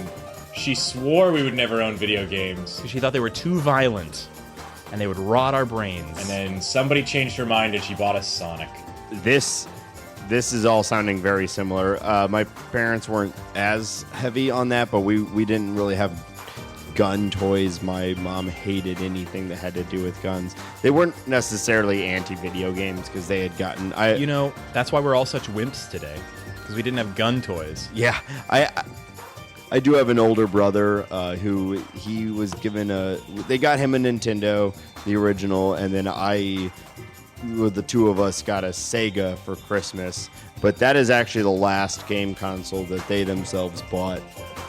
she swore we would never own video games. she thought they were too violent, and they would rot our brains. And then somebody changed her mind and she bought us Sonic. This is all sounding very similar. My parents weren't as heavy on that, but we didn't really have gun toys. My mom hated anything that had to do with guns. They weren't necessarily anti-video games because they had gotten... You know, that's why we're all such wimps today, because we didn't have gun toys. Yeah, I do have an older brother who he was given they got him a Nintendo, the original, and then the two of us got a Sega for Christmas. But that is actually the last game console that they themselves bought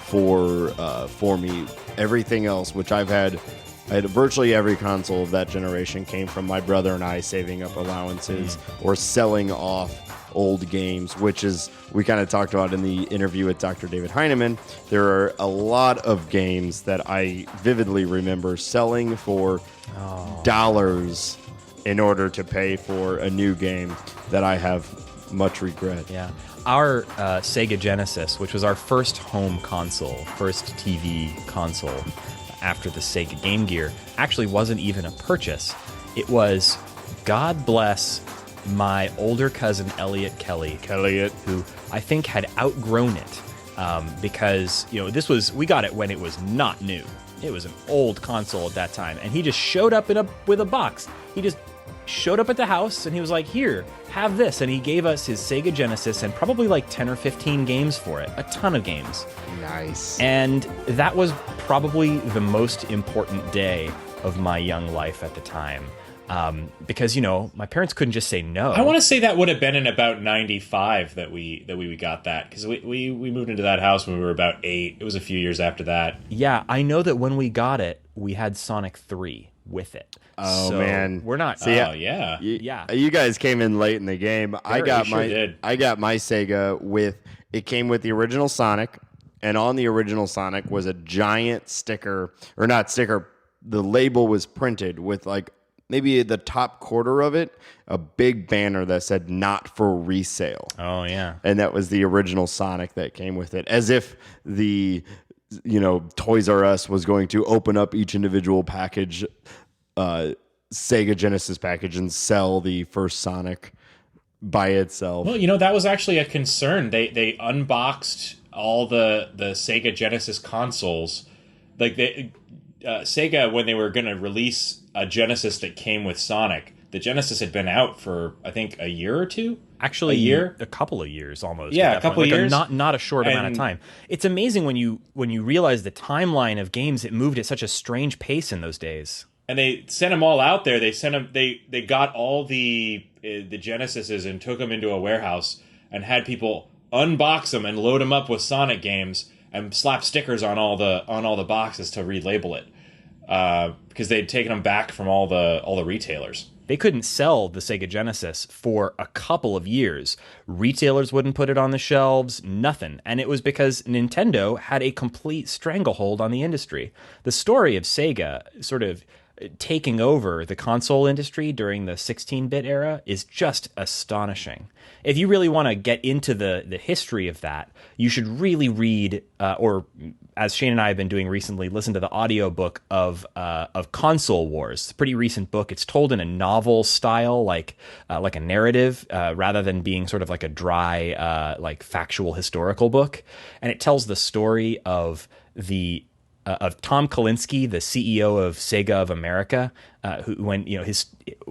for me. Everything else, which I had virtually every console of that generation came from my brother and I saving up allowances or selling off old games, which is, we kind of talked about in the interview with Dr. David Heineman. There are a lot of games that I vividly remember selling for dollars in order to pay for a new game that I have much regret. Yeah. Our Sega Genesis, which was our first home console, first TV console after the Sega Game Gear, actually wasn't even a purchase. It was, God bless my older cousin Elliot Kelly, who I think had outgrown it because, you know, we got it when it was not new. It was an old console at that time, and he just showed up with a box. He just showed up at the house, and he was like, "Here, have this," and he gave us his Sega Genesis and probably like 10 or 15 games for it, a ton of games. Nice. And that was probably the most important day of my young life at the time. Because, you know, my parents couldn't just say no. I want to say that would have been in about 95 that we got that, because we moved into that house when we were about 8. It was a few years after that. Yeah, I know that when we got it, we had Sonic 3 with it. Oh, so man. We're not... Yeah. You guys came in late in the game. I got my Sega with... It came with the original Sonic, and on the original Sonic was a giant sticker, or not sticker, the label was printed with like maybe the top quarter of it, a big banner that said "not for resale." Oh yeah. And that was the original Sonic that came with it, as if the Toys R Us was going to open up each individual package, Sega Genesis package, and sell the first Sonic by itself. Well, that was actually a concern. They unboxed all the Sega Genesis consoles. Like Sega, when they were going to release a Genesis that came with Sonic, the Genesis had been out for, I think, a year or two. Actually, a year, a couple of years almost. Yeah, a couple of years. Not a short amount of time. It's amazing when you realize the timeline of games. It moved at such a strange pace in those days. And they sent them all out there. They sent them. They got all the Genesises and took them into a warehouse and had people unbox them and load them up with Sonic games and slap stickers on all the boxes to relabel it, because they'd taken them back from all the retailers. They couldn't sell the Sega Genesis for a couple of years. Retailers wouldn't put it on the shelves, nothing. And it was because Nintendo had a complete stranglehold on the industry. The story of Sega sort of taking over the console industry during the 16-bit era is just astonishing. If you really want to get into the history of that, you should really read, or as Shane and I have been doing recently, listen to the audiobook of Console Wars. It's a pretty recent book. It's told in a novel style, like a narrative, rather than being sort of like a dry, like factual historical book. And it tells the story of Tom Kalinske, the CEO of Sega of America, who, when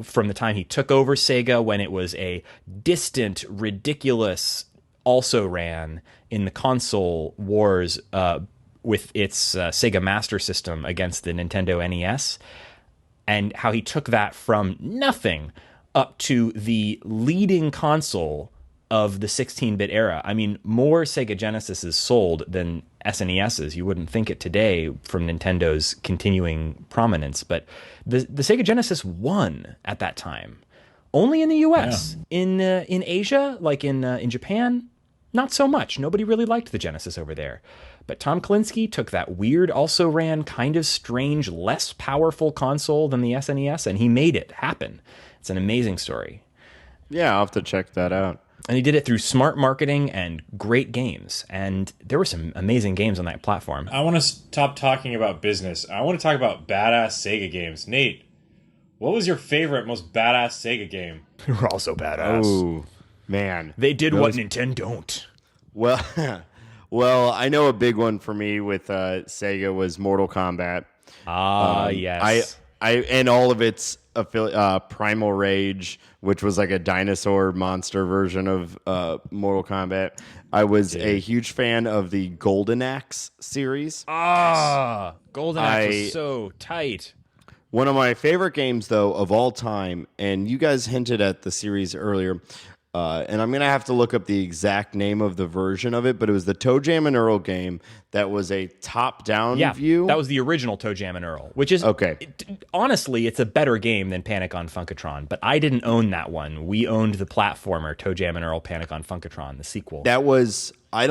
from the time he took over Sega, when it was a distant, ridiculous, also ran in the console wars with its Sega Master System against the Nintendo NES, and how he took that from nothing up to the leading console of the 16-bit era. I mean, more Sega Genesises sold than SNESs. You wouldn't think it today from Nintendo's continuing prominence, but the Sega Genesis won at that time. Only in the US. Yeah. In Asia, like in Japan, not so much. Nobody really liked the Genesis over there. But Tom Kalinske took that weird, also ran kind of strange, less powerful console than the SNES, and he made it happen. It's an amazing story. Yeah, I'll have to check that out. And he did it through smart marketing and great games. And there were some amazing games on that platform. I want to stop talking about business. I want to talk about badass Sega games. Nate, what was your favorite, most badass Sega game? They were all so badass. Oh, man. They did what Nintendo don't. Well, well, I know a big one for me with Sega was Mortal Kombat. Yes. I and all of its Primal Rage, which was like a dinosaur monster version of Mortal Kombat. I was a huge fan of the Golden Axe series. Golden Axe was so tight. One of my favorite games, though, of all time, and you guys hinted at the series earlier, and I'm going to have to look up the exact name of the version of it, but it was the Toe Jam and Earl game that was a top-down view. That was the original Toe Jam and Earl, which is, honestly, it's a better game than Panic on Funkatron, but I didn't own that one. We owned the platformer Toe Jam and Earl Panic on Funkatron, the sequel. That was, I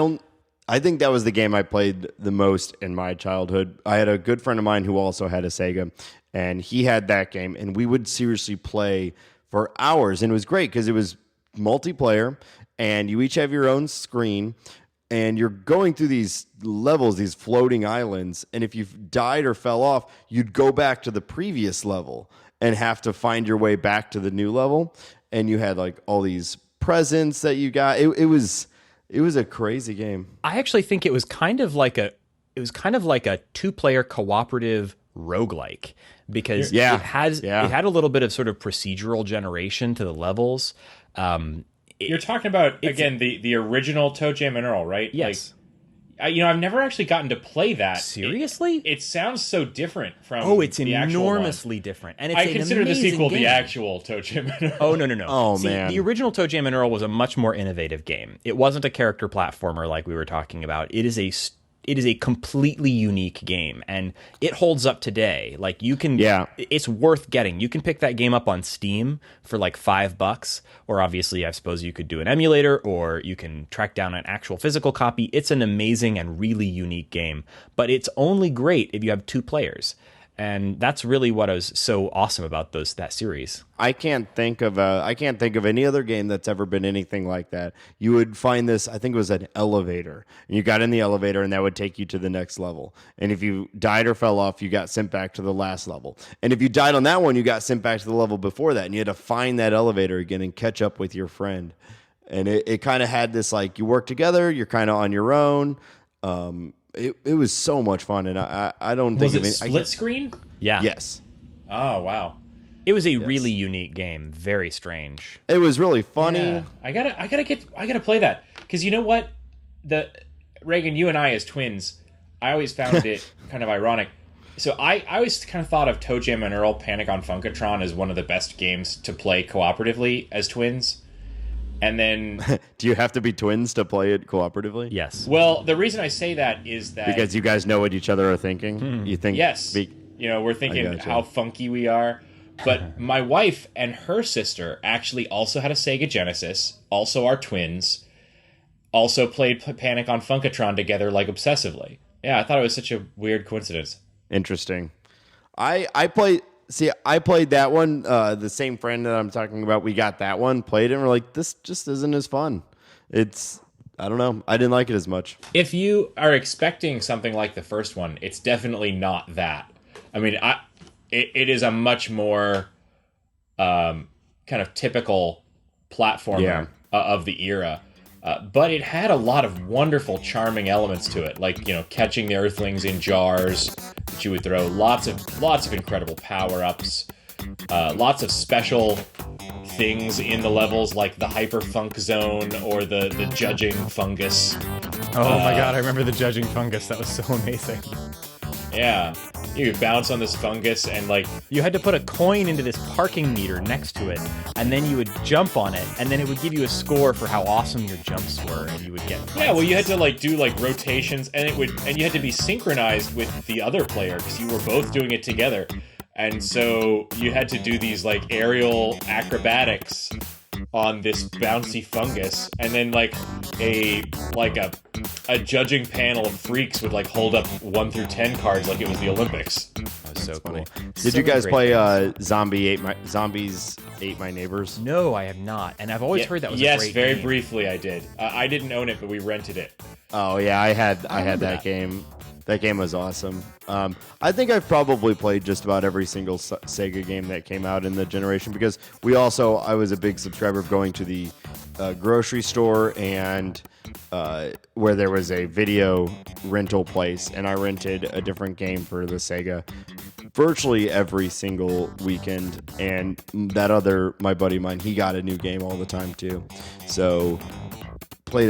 think that was the game I played the most in my childhood. I had a good friend of mine who also had a Sega, and he had that game, and we would seriously play for hours, and it was great because it was multiplayer, and you each have your own screen, and you're going through these levels, these floating islands, and if you died or fell off, you'd go back to the previous level and have to find your way back to the new level, and you had like all these presents that you got. It was a crazy game. I actually think it was kind of like a two-player cooperative roguelike, because it had a little bit of sort of procedural generation to the levels. You're talking about, again, the original Toe Jam and Earl, right? Yes. Like, I've never actually gotten to play that. Seriously? It sounds so different from it's the enormously different. And it's I consider the sequel game. the actual Toe Jam and Earl. Oh, no. Oh, See, man. The original Toe Jam and Earl was a much more innovative game. It wasn't a character platformer like we were talking about. It is a completely unique game, and it holds up today. Like, you can, it's worth getting. You can pick that game up on Steam for like $5, or obviously, I suppose you could do an emulator, or you can track down an actual physical copy. It's an amazing and really unique game, but it's only great if you have two players. And that's really what was so awesome about that series. I can't think of any other game that's ever been anything like that. You would find this, I think it was an elevator, and you got in the elevator, and that would take you to the next level. And if you died or fell off, you got sent back to the last level. And if you died on that one, you got sent back to the level before that, and you had to find that elevator again and catch up with your friend. And it kind of had this, like, you work together, you're kind of on your own. It was so much fun, and I don't think was it split screen? Yeah. Yes. Oh wow. It was a really unique game. Very strange. It was really funny. Yeah. I gotta play that, because you know what, Reagan, you and I as twins, I always found it kind of ironic. So I always kind of thought of Toe Jam and Earl Panic on Funkatron as one of the best games to play cooperatively as twins. And then... Do you have to be twins to play it cooperatively? Yes. Well, the reason I say that is that... Because you guys know what each other are thinking? You think... Yes. We're thinking gotcha. how funky we are. But my wife and her sister actually also had a Sega Genesis, also are twins, also played Panic on Funkatron together, like, obsessively. Yeah, I thought it was such a weird coincidence. Interesting. I played that one. The same friend that I'm talking about, we got that one, played it, and we're like, this just isn't as fun. I don't know. I didn't like it as much. If you are expecting something like the first one, it's definitely not that. I mean, it is a much more kind of typical platformer of the era. But it had a lot of wonderful, charming elements to it, like, catching the Earthlings in jars that you would throw. Lots of incredible power-ups. Lots of special things in the levels, like the Hyper Funk Zone or the judging fungus. Oh my god, I remember the judging fungus. That was so amazing. Yeah. You could bounce on this fungus and, like... You had to put a coin into this parking meter next to it, and then you would jump on it, and then it would give you a score for how awesome your jumps were, and you would get... Yeah, well, you had to, do, rotations, and you had to be synchronized with the other player, because you were both doing it together. And so you had to do these, aerial acrobatics on this bouncy fungus, and then, a judging panel of freaks would, hold up 1 through 10 cards like it was the Olympics. That was so cool. Did you guys play Zombies Ate My Neighbors? No, I have not, and I've always heard that was a great game. Yes, very briefly I did. I didn't own it, but we rented it. Oh yeah, I had that game. That game was awesome. I think I've probably played just about every single Sega game that came out in the generation, because I was a big subscriber of going to the grocery store and where there was a video rental place, and I rented a different game for the Sega virtually every single weekend. And my buddy of mine, he got a new game all the time too. So played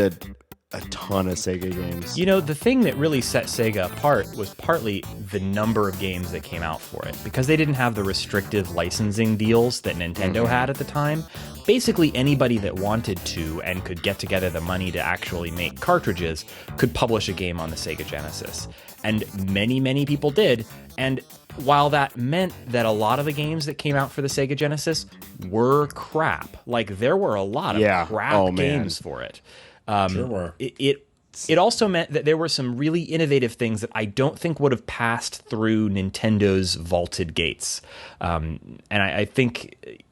a ton of Sega games. The thing that really set Sega apart was partly the number of games that came out for it, because they didn't have the restrictive licensing deals that Nintendo had at the time. Basically, anybody that wanted to and could get together the money to actually make cartridges could publish a game on the Sega Genesis. And many, many people did. And while that meant that a lot of the games that came out for the Sega Genesis were crap, there were a lot of crap games for it. Sure were. It also meant that there were some really innovative things that I don't think would have passed through Nintendo's vaulted gates. And I think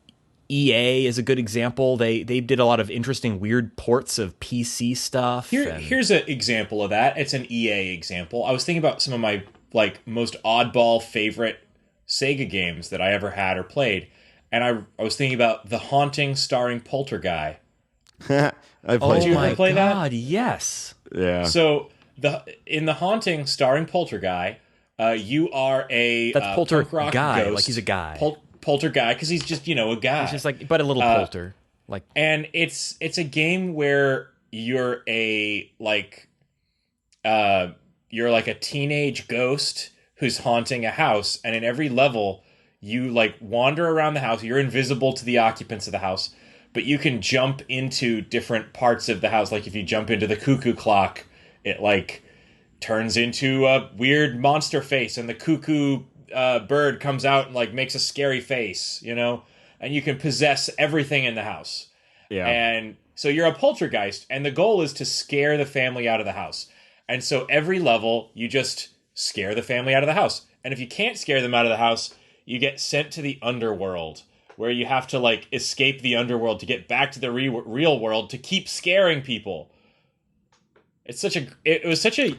EA is a good example. They did a lot of interesting, weird ports of PC stuff. Here's an example of that. It's an EA example. I was thinking about some of my most oddball favorite Sega games that I ever had or played, and I was thinking about The Haunting starring Poltergeist. Did you ever play that? Yes. Yeah. So in The Haunting starring Poltergeist, you are a that's Polter punk rock guy, ghost. he's a guy. Poltergeist, because he's just a guy. He's just but a little polter. And it's a game where you're a teenage ghost who's haunting a house, and in every level you wander around the house. You're invisible to the occupants of the house, but you can jump into different parts of the house. Like if you jump into the cuckoo clock, it turns into a weird monster face, and the cuckoo bird comes out and makes a scary face, and you can possess everything in the house. Yeah. And so you're a poltergeist, and the goal is to scare the family out of the house. And so every level, you just scare the family out of the house. And if you can't scare them out of the house, you get sent to the underworld, where you have to like escape the underworld to get back to the real world to keep scaring people. It was such a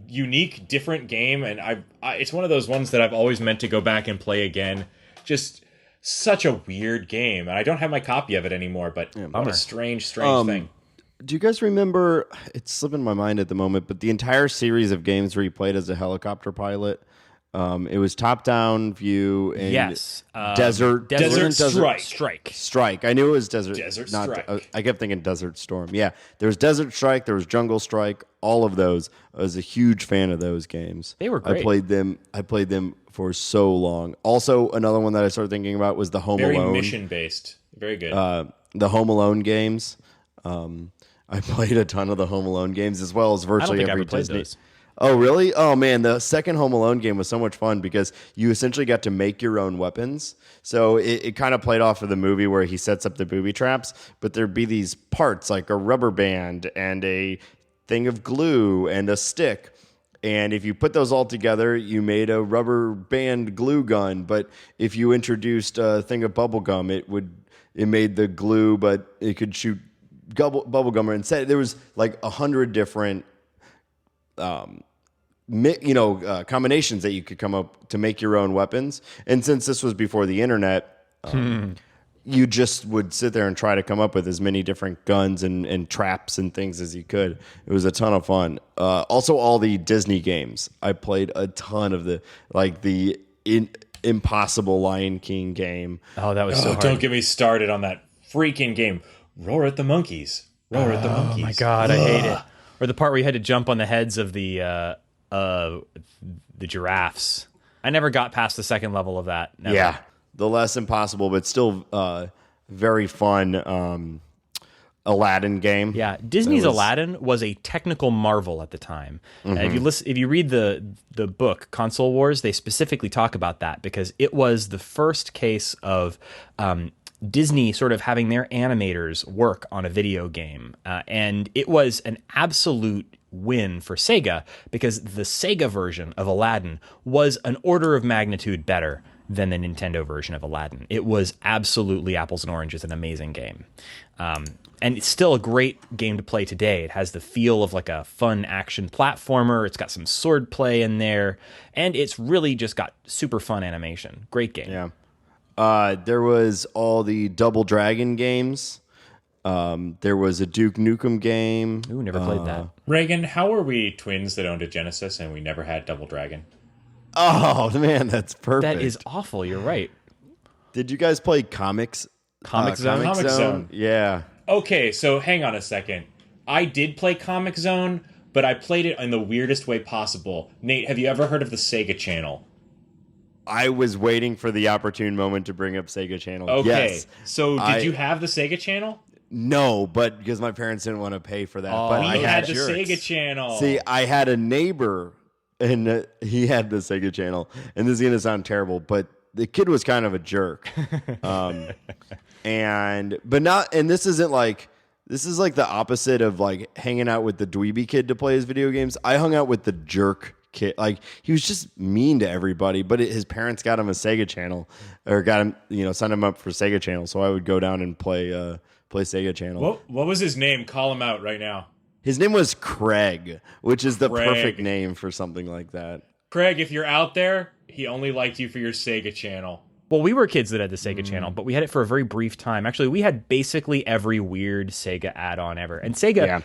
unique, different game, and it's one of those ones that I've always meant to go back and play again. Just such a weird game, and I don't have my copy of it anymore. But what a strange thing. Do you guys remember? It's slipping my mind at the moment, but the entire series of games where you played as a helicopter pilot. It was top-down view and Desert Strike. I knew it was Desert Strike. I kept thinking Desert Storm. Yeah, there was Desert Strike. There was Jungle Strike. All of those. I was a huge fan of those games. They were great. I played them for so long. Also, another one that I started thinking about was the Home Alone. Very mission-based. Very good. The Home Alone games. I played a ton of the Home Alone games as well as virtually every Disney. Those. Oh, really? Oh, man. The second Home Alone game was so much fun because you essentially got to make your own weapons. So it kind of played off of the movie where he sets up the booby traps, but there'd be these parts like a rubber band and a thing of glue and a stick. And if you put those all together, you made a rubber band glue gun. But if you introduced a thing of bubble gum, it made the glue, but it could shoot bubble gum. And there was like 100 different combinations that you could come up to make your own weapons. And since this was before the internet, you just would sit there and try to come up with as many different guns and traps and things as you could. It was a ton of fun. Also, all the Disney games. I played a ton of the Impossible Lion King game. Oh, that was so hard. Don't get me started on that freaking game. Roar at the monkeys. Roar at the monkeys. Oh my God, I hate it. Or the part where you had to jump on the heads of the giraffes. I never got past the second level of that. Never. Yeah, the less impossible, but still very fun Aladdin game. Yeah, Disney's Aladdin was a technical marvel at the time. If you read the book Console Wars, they specifically talk about that because it was the first case of Disney sort of having their animators work on a video game. And it was an absolute win for Sega because the Sega version of Aladdin was an order of magnitude better than the Nintendo version of Aladdin. It was absolutely apples and oranges, an amazing game. And it's still a great game to play today. It has the feel of like a fun action platformer. It's got some sword play in there. And it's really just got super fun animation. Great game. Yeah. There was all the Double Dragon games. There was a Duke Nukem game. Ooh, never played that. Reagan, how are we twins that owned a Genesis and we never had Double Dragon? Oh, man, that's perfect. That is awful. You're right. Did you guys play Comics? Comic Zone? Comic Zone. Yeah. Okay, so hang on a second. I did play Comic Zone, but I played it in the weirdest way possible. Nate, have you ever heard of the Sega Channel? I was waiting for the opportune moment to bring up Sega Channel. Okay, yes. So did you have the Sega Channel? No, but because my parents didn't want to pay for that. Oh, but We I had the shirts. Sega Channel. See, I had a neighbor, and he had the Sega Channel. And this is going to sound terrible, but the kid was kind of a jerk. And this isn't like, this is like the opposite of like hanging out with the dweeby kid to play his video games. I hung out with the jerk kid. Like, he was just mean to everybody, but his parents got him a Sega Channel, or got him, signed him up for Sega Channel. So I would go down and play Sega Channel. What was his name? Call him out right now. His name was Craig, which is the perfect name for something like that. Craig, if you're out there, he only liked you for your Sega Channel. Well, we were kids that had the Sega Channel, but we had it for a very brief time. Actually, we had basically every weird Sega add-on ever. And Sega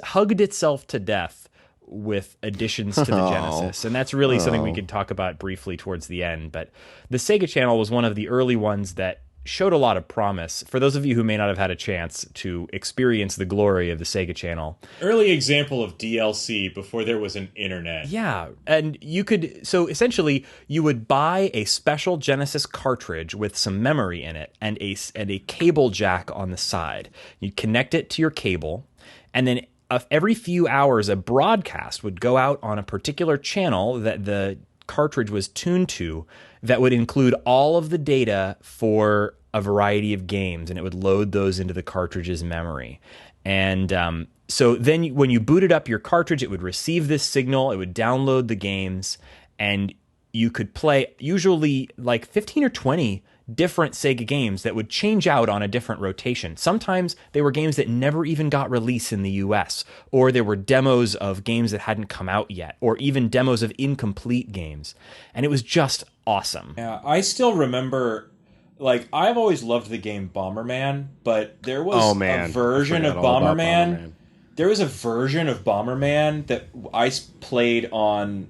hugged itself to death with additions to the Genesis. And that's really something we could talk about briefly towards the end. But the Sega Channel was one of the early ones that showed a lot of promise. For those of you who may not have had a chance to experience the glory of the Sega Channel. Early example of DLC before there was an internet. Yeah, and so essentially you would buy a special Genesis cartridge with some memory in it and a cable jack on the side. You'd connect it to your cable, and then every few hours a broadcast would go out on a particular channel that the cartridge was tuned to that would include all of the data for a variety of games, and it would load those into the cartridge's memory. And So then when you booted up your cartridge, it would receive this signal, it would download the games, and you could play usually like 15 or 20 different Sega games that would change out on a different rotation. Sometimes they were games that never even got released in the US, or there were demos of games that hadn't come out yet, or even demos of incomplete games. And it was just awesome. Yeah, I still remember, like, I've always loved the game Bomberman, but there was a version of Bomberman. There was a version of Bomberman that I played on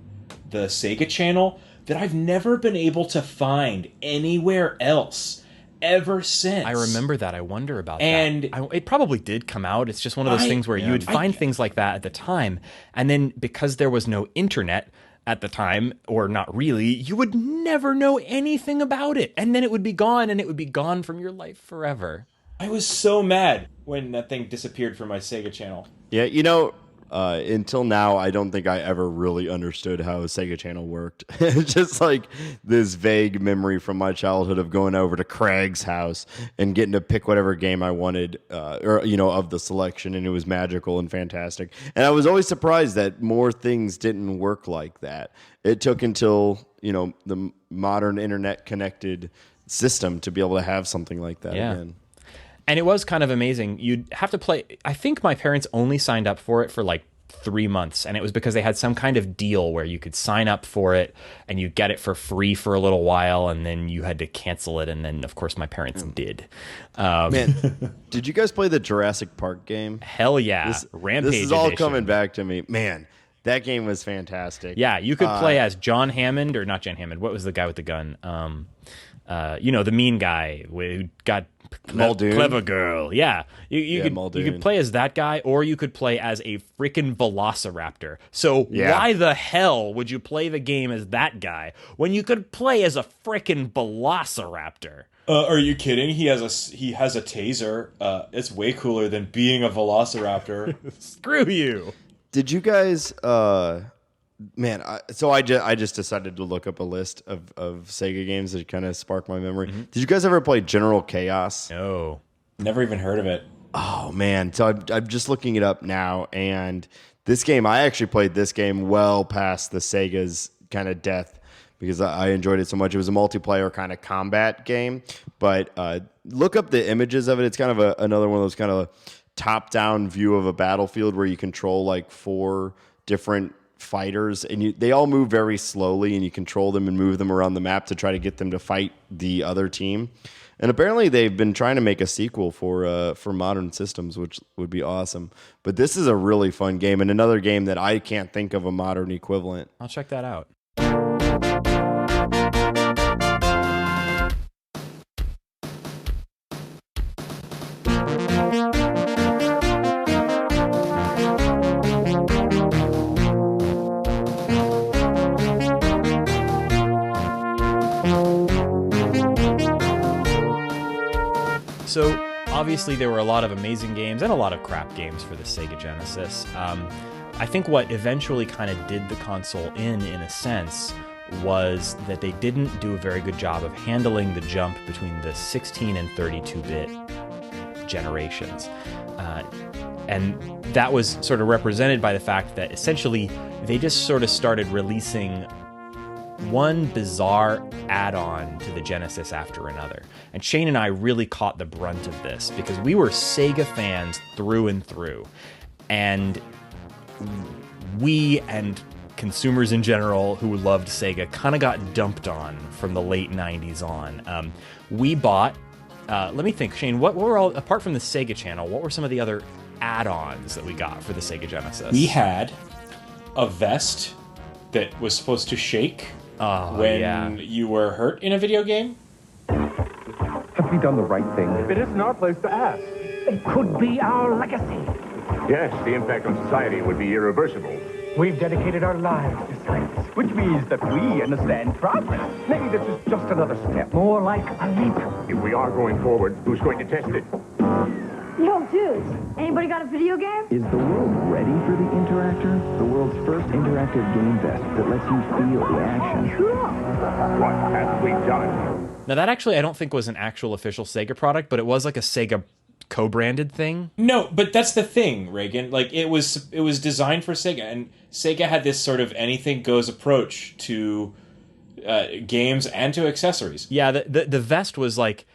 the Sega channel that I've never been able to find anywhere else ever since. I remember that. I wonder about and that. It probably did come out. It's just one of those things where you would find things like that at the time. And then because there was no internet at the time, or not really, you would never know anything about it. And then it would be gone, and it would be gone from your life forever. I was so mad when that thing disappeared from my Sega channel. Yeah, until now, I don't think I ever really understood how a Sega channel worked. It's just like this vague memory from my childhood of going over to Craig's house and getting to pick whatever game I wanted, of the selection, and it was magical and fantastic. And I was always surprised that more things didn't work like that. It took until, the modern internet-connected system to be able to have something like that again. And it was kind of amazing. You'd have to play. I think my parents only signed up for it for like 3 months, and it was because they had some kind of deal where you could sign up for it and you get it for free for a little while, and then you had to cancel it. And then, of course, my parents did. Man, did you guys play the Jurassic Park game? Hell yeah, Rampage This is all edition. coming back to me, man. That game was fantastic. Yeah, you could play as John Hammond, or not John Hammond. What was the guy with the gun? The mean guy who got Muldoon. Clever girl. Yeah. You could play as that guy, or you could play as a freaking velociraptor. So why the hell would you play the game as that guy when you could play as a freaking velociraptor? Are you kidding? He has a taser. It's way cooler than being a velociraptor. Screw you. Did you guys I just decided to look up a list of Sega games that kind of sparked my memory. Mm-hmm. Did you guys ever play General Chaos? No. Never even heard of it. Oh, man. So I'm just looking it up now, and this game, I actually played this game well past the Sega's kind of death because I enjoyed it so much. It was a multiplayer kind of combat game, but look up the images of it. It's kind of another one of those kind of top-down view of a battlefield where you control like 4 different fighters, and they all move very slowly, and you control them and move them around the map to try to get them to fight the other team. And apparently they've been trying to make a sequel for modern systems, which would be awesome. But this is a really fun game, and another game that I can't think of a modern equivalent. I'll check that out. So obviously there were a lot of amazing games and a lot of crap games for the Sega Genesis. I think what eventually kind of did the console in a sense, was that they didn't do a very good job of handling the jump between the 16 and 32-bit generations. And that was sort of represented by the fact that essentially they just sort of started releasing one bizarre add-on to the Genesis after another. And Shane and I really caught the brunt of this because we were Sega fans through and through. And we and consumers in general who loved Sega kind of got dumped on from the late 90s on. We bought, let me think, Shane, what were all, apart from the Sega channel, what were some of the other add-ons that we got for the Sega Genesis? We had a vest that was supposed to shake when you were hurt in a video game. Have we done the right thing? It isn't our place to ask. It could be our legacy. Yes, the impact on society would be irreversible. We've dedicated our lives to science, which means that we understand progress. Maybe this is just another step, more like a leap. If we are going forward, who's going to test it? Yo, dudes, anybody got a video game? Is the world ready for the Interactor? The world's first interactive game vest that lets you feel the action. What have we done? Now that actually I don't think was an actual official Sega product, but it was like a Sega co-branded thing. No, but that's the thing, Reagan. Like it was designed for Sega, and Sega had this sort of anything goes approach to games and to accessories. Yeah, the vest was like,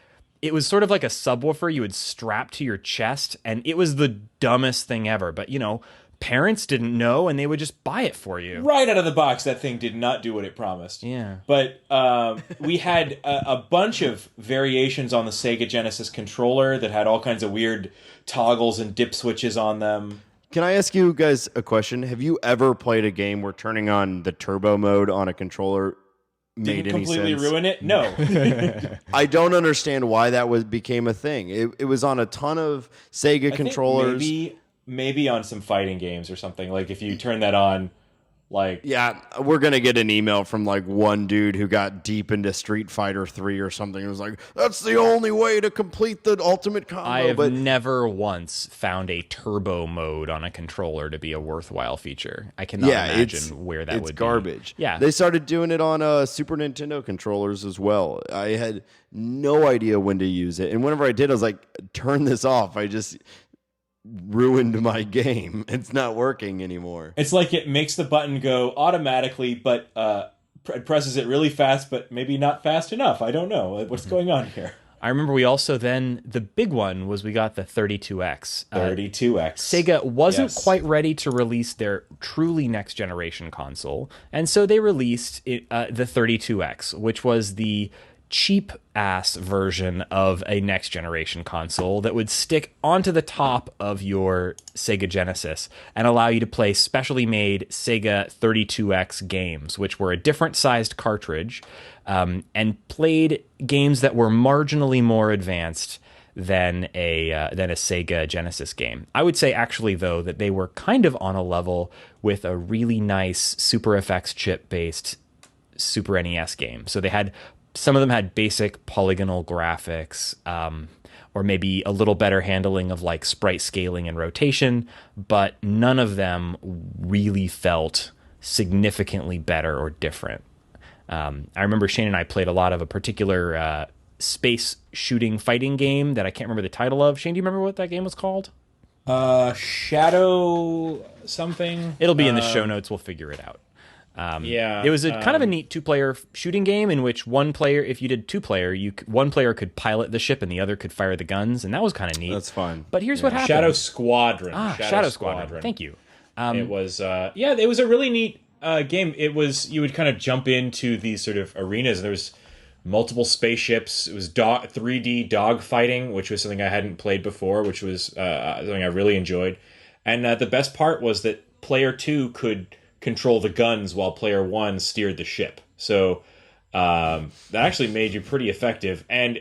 it was sort of like a subwoofer you would strap to your chest, and it was the dumbest thing ever. But, parents didn't know, and they would just buy it for you. Right out of the box, that thing did not do what it promised. Yeah. But we had a bunch of variations on the Sega Genesis controller that had all kinds of weird toggles and dip switches on them. Can I ask you guys a question? Have you ever played a game where turning on the turbo mode on a controller made Didn't any completely sense? ruin it? No. I don't understand why that became a thing. It was on a ton of Sega controllers. Maybe on some fighting games or something. Like if you turn that on, like Yeah, we're gonna get an email from like one dude who got deep into Street Fighter 3 or something. It was like, that's the only way to complete the ultimate combo. I have never once found a turbo mode on a controller to be a worthwhile feature. I cannot imagine where that would be. It's garbage. Yeah. They started doing it on Super Nintendo controllers as well. I had no idea when to use it. And whenever I did, I was like, turn this off. I just ruined my game. It's not working anymore. it's like it makes the button go automatically, but presses it really fast, but maybe not fast enough. I don't know what's going on here. I remember we also then, the big one was we got the 32X. 32X. Sega wasn't Yes. quite ready to release their truly next generation console, and so they released the 32X, which was the cheap ass version of a next generation console that would stick onto the top of your Sega Genesis and allow you to play specially made Sega 32X games, which were a different sized cartridge, and played games that were marginally more advanced than a Sega Genesis game. I would say actually though that they were kind of on a level with a really nice Super FX chip based Super NES game. So they had, some of them had basic polygonal graphics, or maybe a little better handling of like sprite scaling and rotation, but none of them really felt significantly better or different. I remember Shane and I played a lot of a particular space shooting fighting game that I can't remember the title of. Shane, do you remember what that game was called? Shadow something. It'll be in the show notes. We'll figure it out. Yeah, it was a kind of a neat two-player shooting game in which one player, if you did two-player, one player could pilot the ship and the other could fire the guns, and that was kind of neat. That's fun. But here's what happened. Shadow Squadron. Shadow Squadron. Thank you. It was it was a really neat game. It was, you would kind of jump into these sort of arenas, and there was multiple spaceships. It was 3D dog fighting, which was something I hadn't played before, which was something I really enjoyed. And the best part was that player 2 could control the guns while player 1 steered the ship. So that actually made you pretty effective. And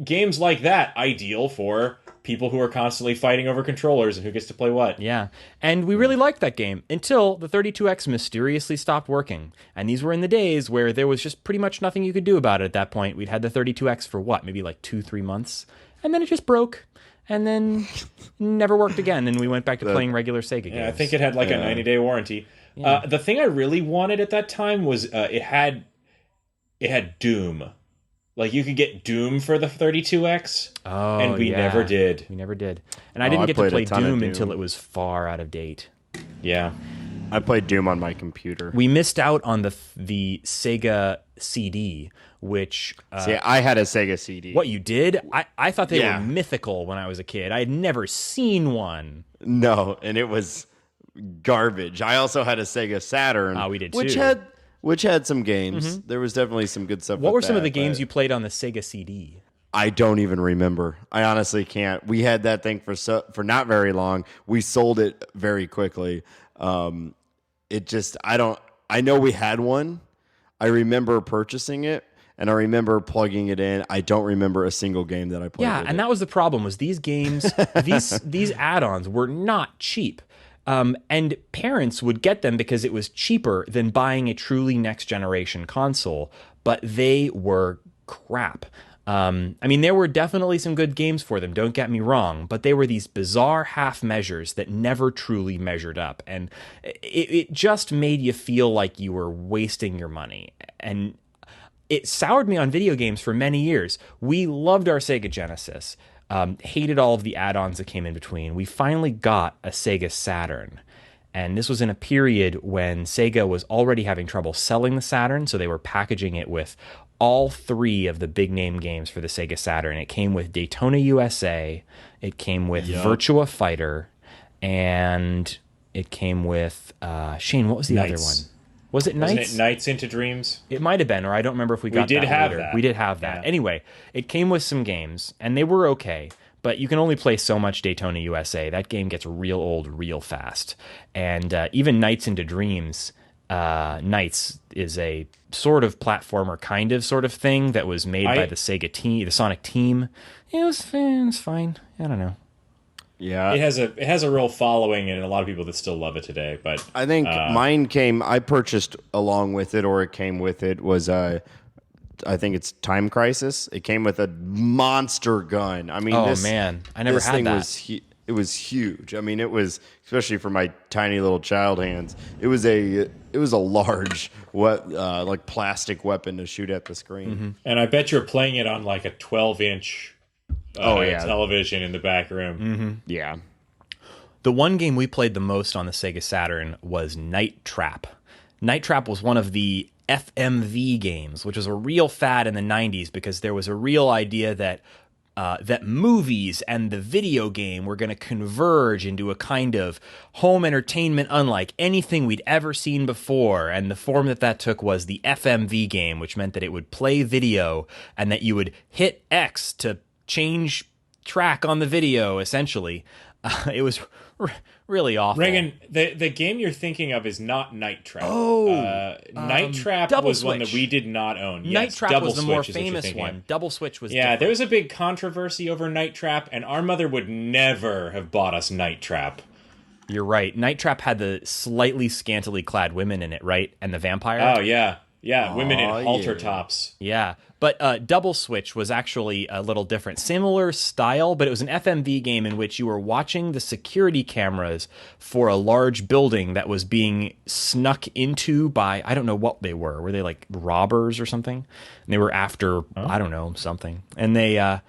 games like that, ideal for people who are constantly fighting over controllers and who gets to play what. Yeah, and we really liked that game until the 32X mysteriously stopped working. And these were in the days where there was just pretty much nothing you could do about it at that point. We'd had the 32X for what, maybe like 2-3 months? And then it just broke. And then never worked again. And we went back to playing regular Sega games. Yeah, I think it had like a 90-day warranty. Yeah. The thing I really wanted at that time was it had Doom. Like you could get Doom for the 32X, and we never did. We never did. And I didn't get to play Doom until it was far out of date. Yeah. I played Doom on my computer. We missed out on the Sega CD, which... See, I had a Sega CD. What, you did? I thought they were mythical when I was a kid. I had never seen one. No, and it was garbage. I also had a Sega Saturn. We did which too. Which had some games. There was definitely some good stuff. What were some of the games you played on the Sega CD? I don't even remember. I honestly can't. We had that thing for not very long. We sold it very quickly. It just, I know we had one. I remember purchasing it, and I remember plugging it in. I don't remember a single game that I played. Yeah, and that was the problem, was these games, these add-ons were not cheap. And parents would get them because it was cheaper than buying a truly next-generation console, but they were crap. I mean, there were definitely some good games for them, don't get me wrong, but they were these bizarre half measures that never truly measured up. And it just made you feel like you were wasting your money. And it soured me on video games for many years. We loved our Sega Genesis. Hated all of the add-ons that came in between. We finally got a Sega Saturn. And this was in a period when Sega was already having trouble selling the Saturn, so they were packaging it with all 3 of the big name games for the Sega Saturn. It came with Daytona USA, it came with Virtua Fighter, and it came with Shane. What was the other one? Was it Nights? Wasn't it Nights into Dreams? It might have been, or I don't remember if we got that later. We did have that. Yeah. Anyway, it came with some games, and they were okay. But you can only play so much Daytona USA. That game gets real old real fast. And even Nights into Dreams, Nights is a sort of platformer kind of sort of thing that was made by the Sega team, the Sonic team. It was fine. I don't know. Yeah, it has a real following and a lot of people that still love it today. But I think I purchased along with it, or it came with it, was I think it's Time Crisis. It came with a monster gun. I mean, man, I never had that. It was huge. I mean, it was, especially for my tiny little child hands, it was a large like plastic weapon to shoot at the screen. Mm-hmm. And I bet you're playing it on like a 12-inch television in the back room. Mm-hmm. Yeah. The one game we played the most on the Sega Saturn was Night Trap. Night Trap was one of the FMV games, which was a real fad in the 90s because there was a real idea that that movies and the video game were going to converge into a kind of home entertainment unlike anything we'd ever seen before. And the form that took was the FMV game, which meant that it would play video and that you would hit X to change track on the video, essentially. It was really awful. Reagan, the game you're thinking of is not Night Trap. Night Trap Double was Switch. one that we did not own. Night Trap Double was the Switch more is what you're famous thinking one. of. Double Switch was Yeah, different. there was a big controversy over Night Trap, and our mother would never have bought us Night Trap. You're right. Night Trap had the slightly scantily clad women in it, right? And the vampire? Oh, yeah. Yeah, women in halter tops. Yeah, but Double Switch was actually a little different. Similar style, but it was an FMV game in which you were watching the security cameras for a large building that was being snuck into by, I don't know what they were. Were they like robbers or something? And they were after, I don't know, something. And they...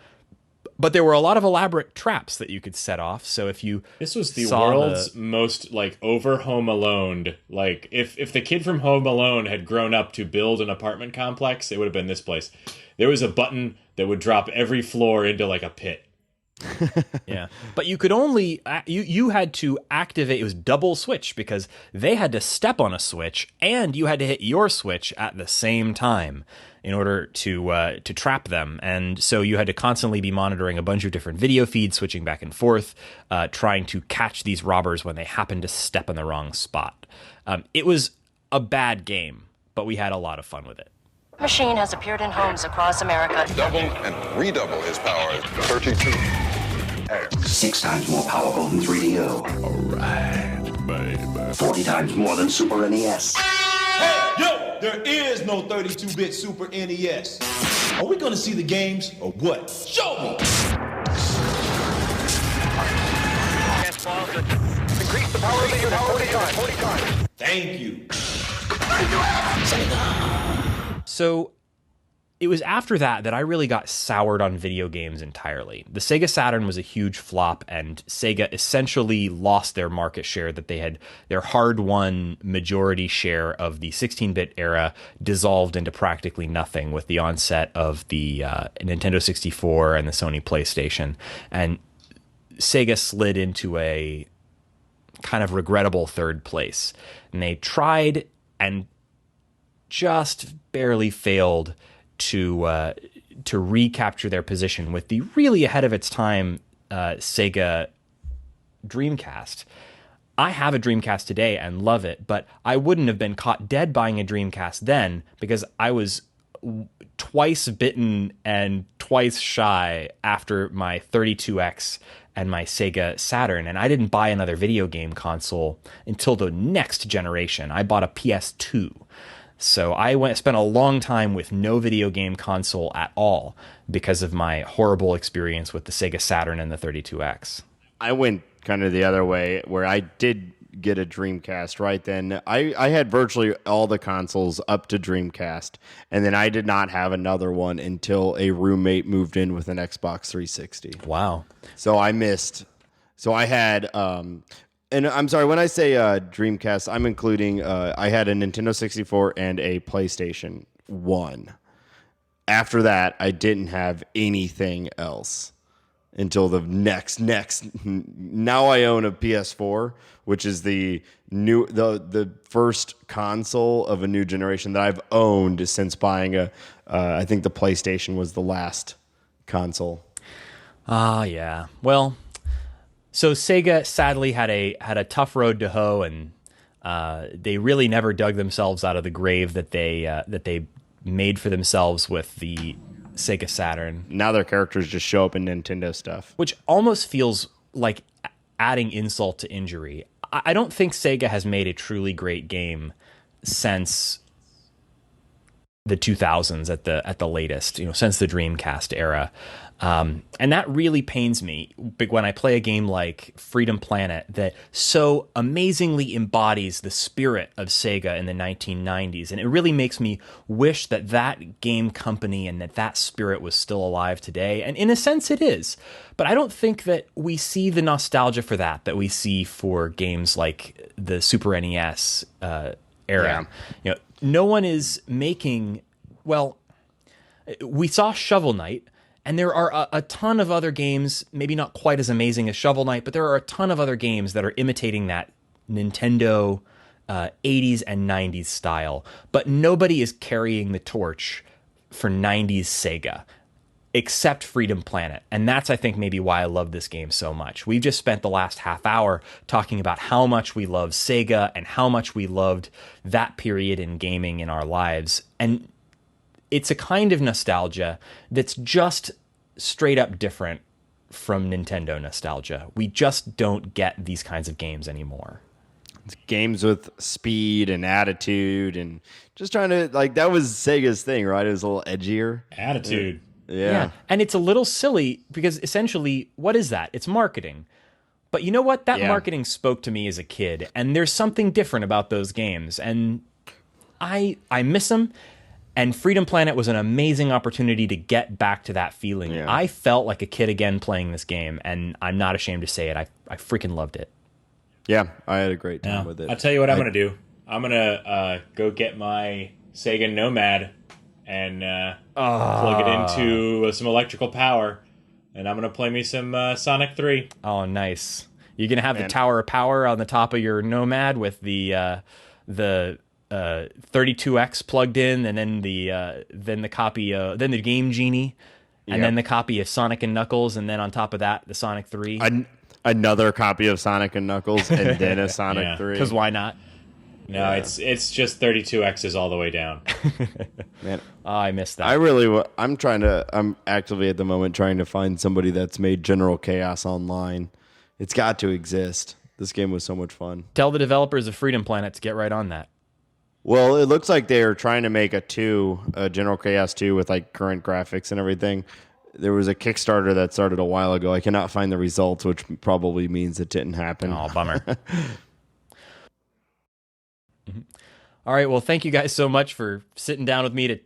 But there were a lot of elaborate traps that you could set off. So if you This was the world's most like over Home Alone. Like if the kid from Home Alone had grown up to build an apartment complex, it would have been this place. There was a button that would drop every floor into like a pit. Yeah, but you could only you had to activate. It was double switch because they had to step on a switch and you had to hit your switch at the same time in order to trap them. And so you had to constantly be monitoring a bunch of different video feeds, switching back and forth, trying to catch these robbers when they happened to step in the wrong spot. It was a bad game, but we had a lot of fun with it. Machine has appeared in homes across America. Double and redouble his powers. 32. 6 times more powerful than 3DO. All right, baby. 40 times more than Super NES. Hey, yo, there is no 32-bit Super NES. Are we gonna see the games or what? Show me! Increase the power of the unit 40 times. Thank you. So it was after that I really got soured on video games entirely. The Sega Saturn was a huge flop, and Sega essentially lost their market share that they had, their hard-won majority share of the 16-bit era dissolved into practically nothing with the onset of the Nintendo 64 and the Sony PlayStation. And Sega slid into a kind of regrettable third place. And they tried and just barely failed to recapture their position with the really ahead of its time Sega Dreamcast. I have a Dreamcast today and love it, but I wouldn't have been caught dead buying a Dreamcast then because I was twice bitten and twice shy after my 32X and my Sega Saturn, and I didn't buy another video game console until the next generation. I bought a PS2. So I spent a long time with no video game console at all because of my horrible experience with the Sega Saturn and the 32X. I went kind of the other way, where I did get a Dreamcast right then. I had virtually all the consoles up to Dreamcast, and then I did not have another one until a roommate moved in with an Xbox 360. Wow. So I missed. So I had, and I'm sorry, when I say Dreamcast, I'm including, I had a Nintendo 64 and a PlayStation 1. After that, I didn't have anything else until the next. Now I own a PS4, which is the first console of a new generation that I've owned since buying I think the PlayStation was the last console. Yeah. Well, so Sega sadly had a tough road to hoe, and they really never dug themselves out of the grave that they made for themselves with the Sega Saturn. Now their characters just show up in Nintendo stuff, which almost feels like adding insult to injury. I don't think Sega has made a truly great game since the 2000s at the latest, since the Dreamcast era. And that really pains me when I play a game like Freedom Planet that so amazingly embodies the spirit of Sega in the 1990s. And it really makes me wish that game company and that spirit was still alive today. And in a sense it is. But I don't think that we see the nostalgia for that we see for games like the Super NES era. Yeah. No one is making, we saw Shovel Knight. And there are a ton of other games, maybe not quite as amazing as Shovel Knight, but there are a ton of other games that are imitating that Nintendo 80s and 90s style. But nobody is carrying the torch for 90s Sega, except Freedom Planet. And that's, I think, maybe why I love this game so much. We've just spent the last half hour talking about how much we love Sega and how much we loved that period in gaming in our lives. And it's a kind of nostalgia that's just straight up different from Nintendo nostalgia. We just don't get these kinds of games anymore. It's games with speed and attitude and just trying to, that was Sega's thing, right? It was a little edgier. Attitude. Yeah. And it's a little silly because essentially, what is that? It's marketing. But you know what? That marketing spoke to me as a kid, and there's something different about those games, and I miss them. And Freedom Planet was an amazing opportunity to get back to that feeling. Yeah. I felt like a kid again playing this game, and I'm not ashamed to say it. I freaking loved it. Yeah, I had a great time with it. I'll tell you what I'm going to do. I'm going to go get my Sega Nomad and plug it into some electrical power, and I'm going to play me some Sonic 3. Oh, nice. You're going to have the Tower of Power on the top of your Nomad with the 32X plugged in, and then the copy, then the Game Genie, and then the copy of Sonic and Knuckles, and then on top of that, the Sonic 3. Another copy of Sonic and Knuckles, and then a Sonic 3. Because why not? No, it's just 32X's all the way down. Man, I missed that. I'm actively at the moment trying to find somebody that's made General Chaos online. It's got to exist. This game was so much fun. Tell the developers of Freedom Planet to get right on that. Well, it looks like they're trying to make a General Chaos 2 with current graphics and everything. There was a Kickstarter that started a while ago. I cannot find the results, which probably means it didn't happen. Oh, bummer. All right, well, thank you guys so much for sitting down with me to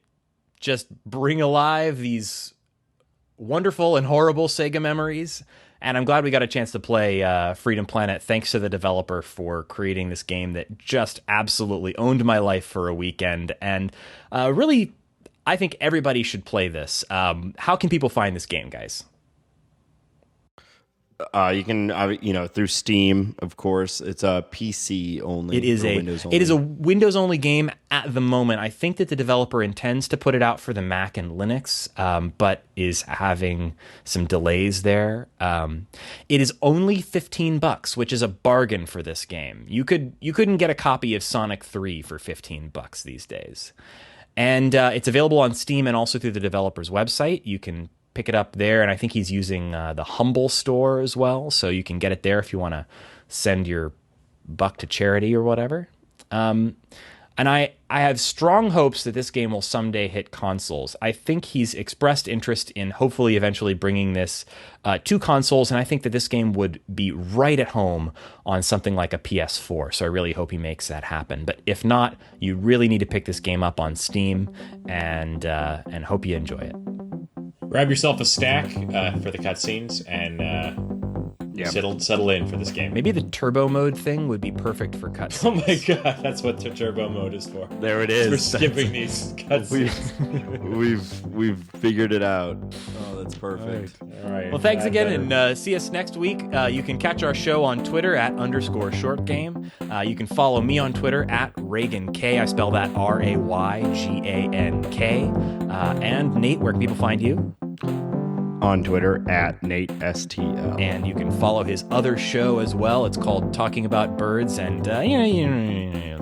just bring alive these wonderful and horrible Sega memories. And I'm glad we got a chance to play Freedom Planet. Thanks to the developer for creating this game that just absolutely owned my life for a weekend. And really, I think everybody should play this. How can people find this game, guys? You can, through Steam, of course. It's a PC only. It is a Windows only game at the moment. I think that the developer intends to put it out for the Mac and Linux, but is having some delays there. It is only $15, which is a bargain for this game. You couldn't get a copy of Sonic 3 for $15 these days, and it's available on Steam and also through the developer's website. You can pick it up there, and I think he's using the Humble store as well, so you can get it there if you want to send your buck to charity or whatever. And I have strong hopes that this game will someday hit consoles. I think he's expressed interest in hopefully eventually bringing this to consoles, and I think that this game would be right at home on something like a PS4. So I really hope he makes that happen. But if not, you really need to pick this game up on Steam, and hope you enjoy it. Grab yourself a snack for the cutscenes and settle in for this game. Maybe the turbo mode thing would be perfect for cutscenes. Oh my god, that's what the turbo mode is for. There it is. We're skipping these cutscenes. We've figured it out. Oh, that's perfect. All right. Well, thanks again, and see us next week. You can catch our show on Twitter at _shortgame. You can follow me on Twitter at RayganK. I spell that RayGank. And Nate, where can people find you? On Twitter at NateSTL. And you can follow his other show as well. It's called Talking About Birds and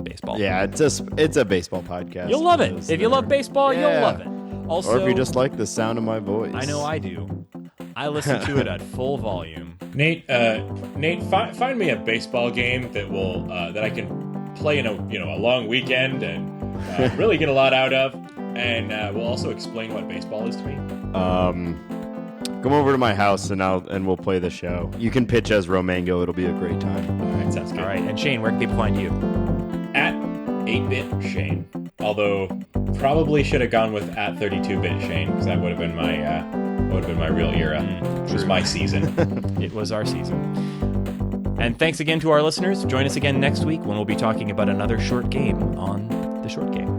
baseball. Yeah, it's a baseball podcast. You'll love it. If you love baseball, you'll love it. Also, or if you just like the sound of my voice. I know I do. I listen to it at full volume. Nate, find me a baseball game that will that I can play in a long weekend and really get a lot out of, and will also explain what baseball is to me. Come over to my house and we'll play the show. You can pitch as Romango. It'll be a great time. All right, sounds good. All right, and Shane, where can people find you? At 8-bit Shane. Although probably should have gone with at 32-bit Shane, because that would have been my real era. It was my season. It was our season. And thanks again to our listeners. Join us again next week when we'll be talking about another short game on The Short Game.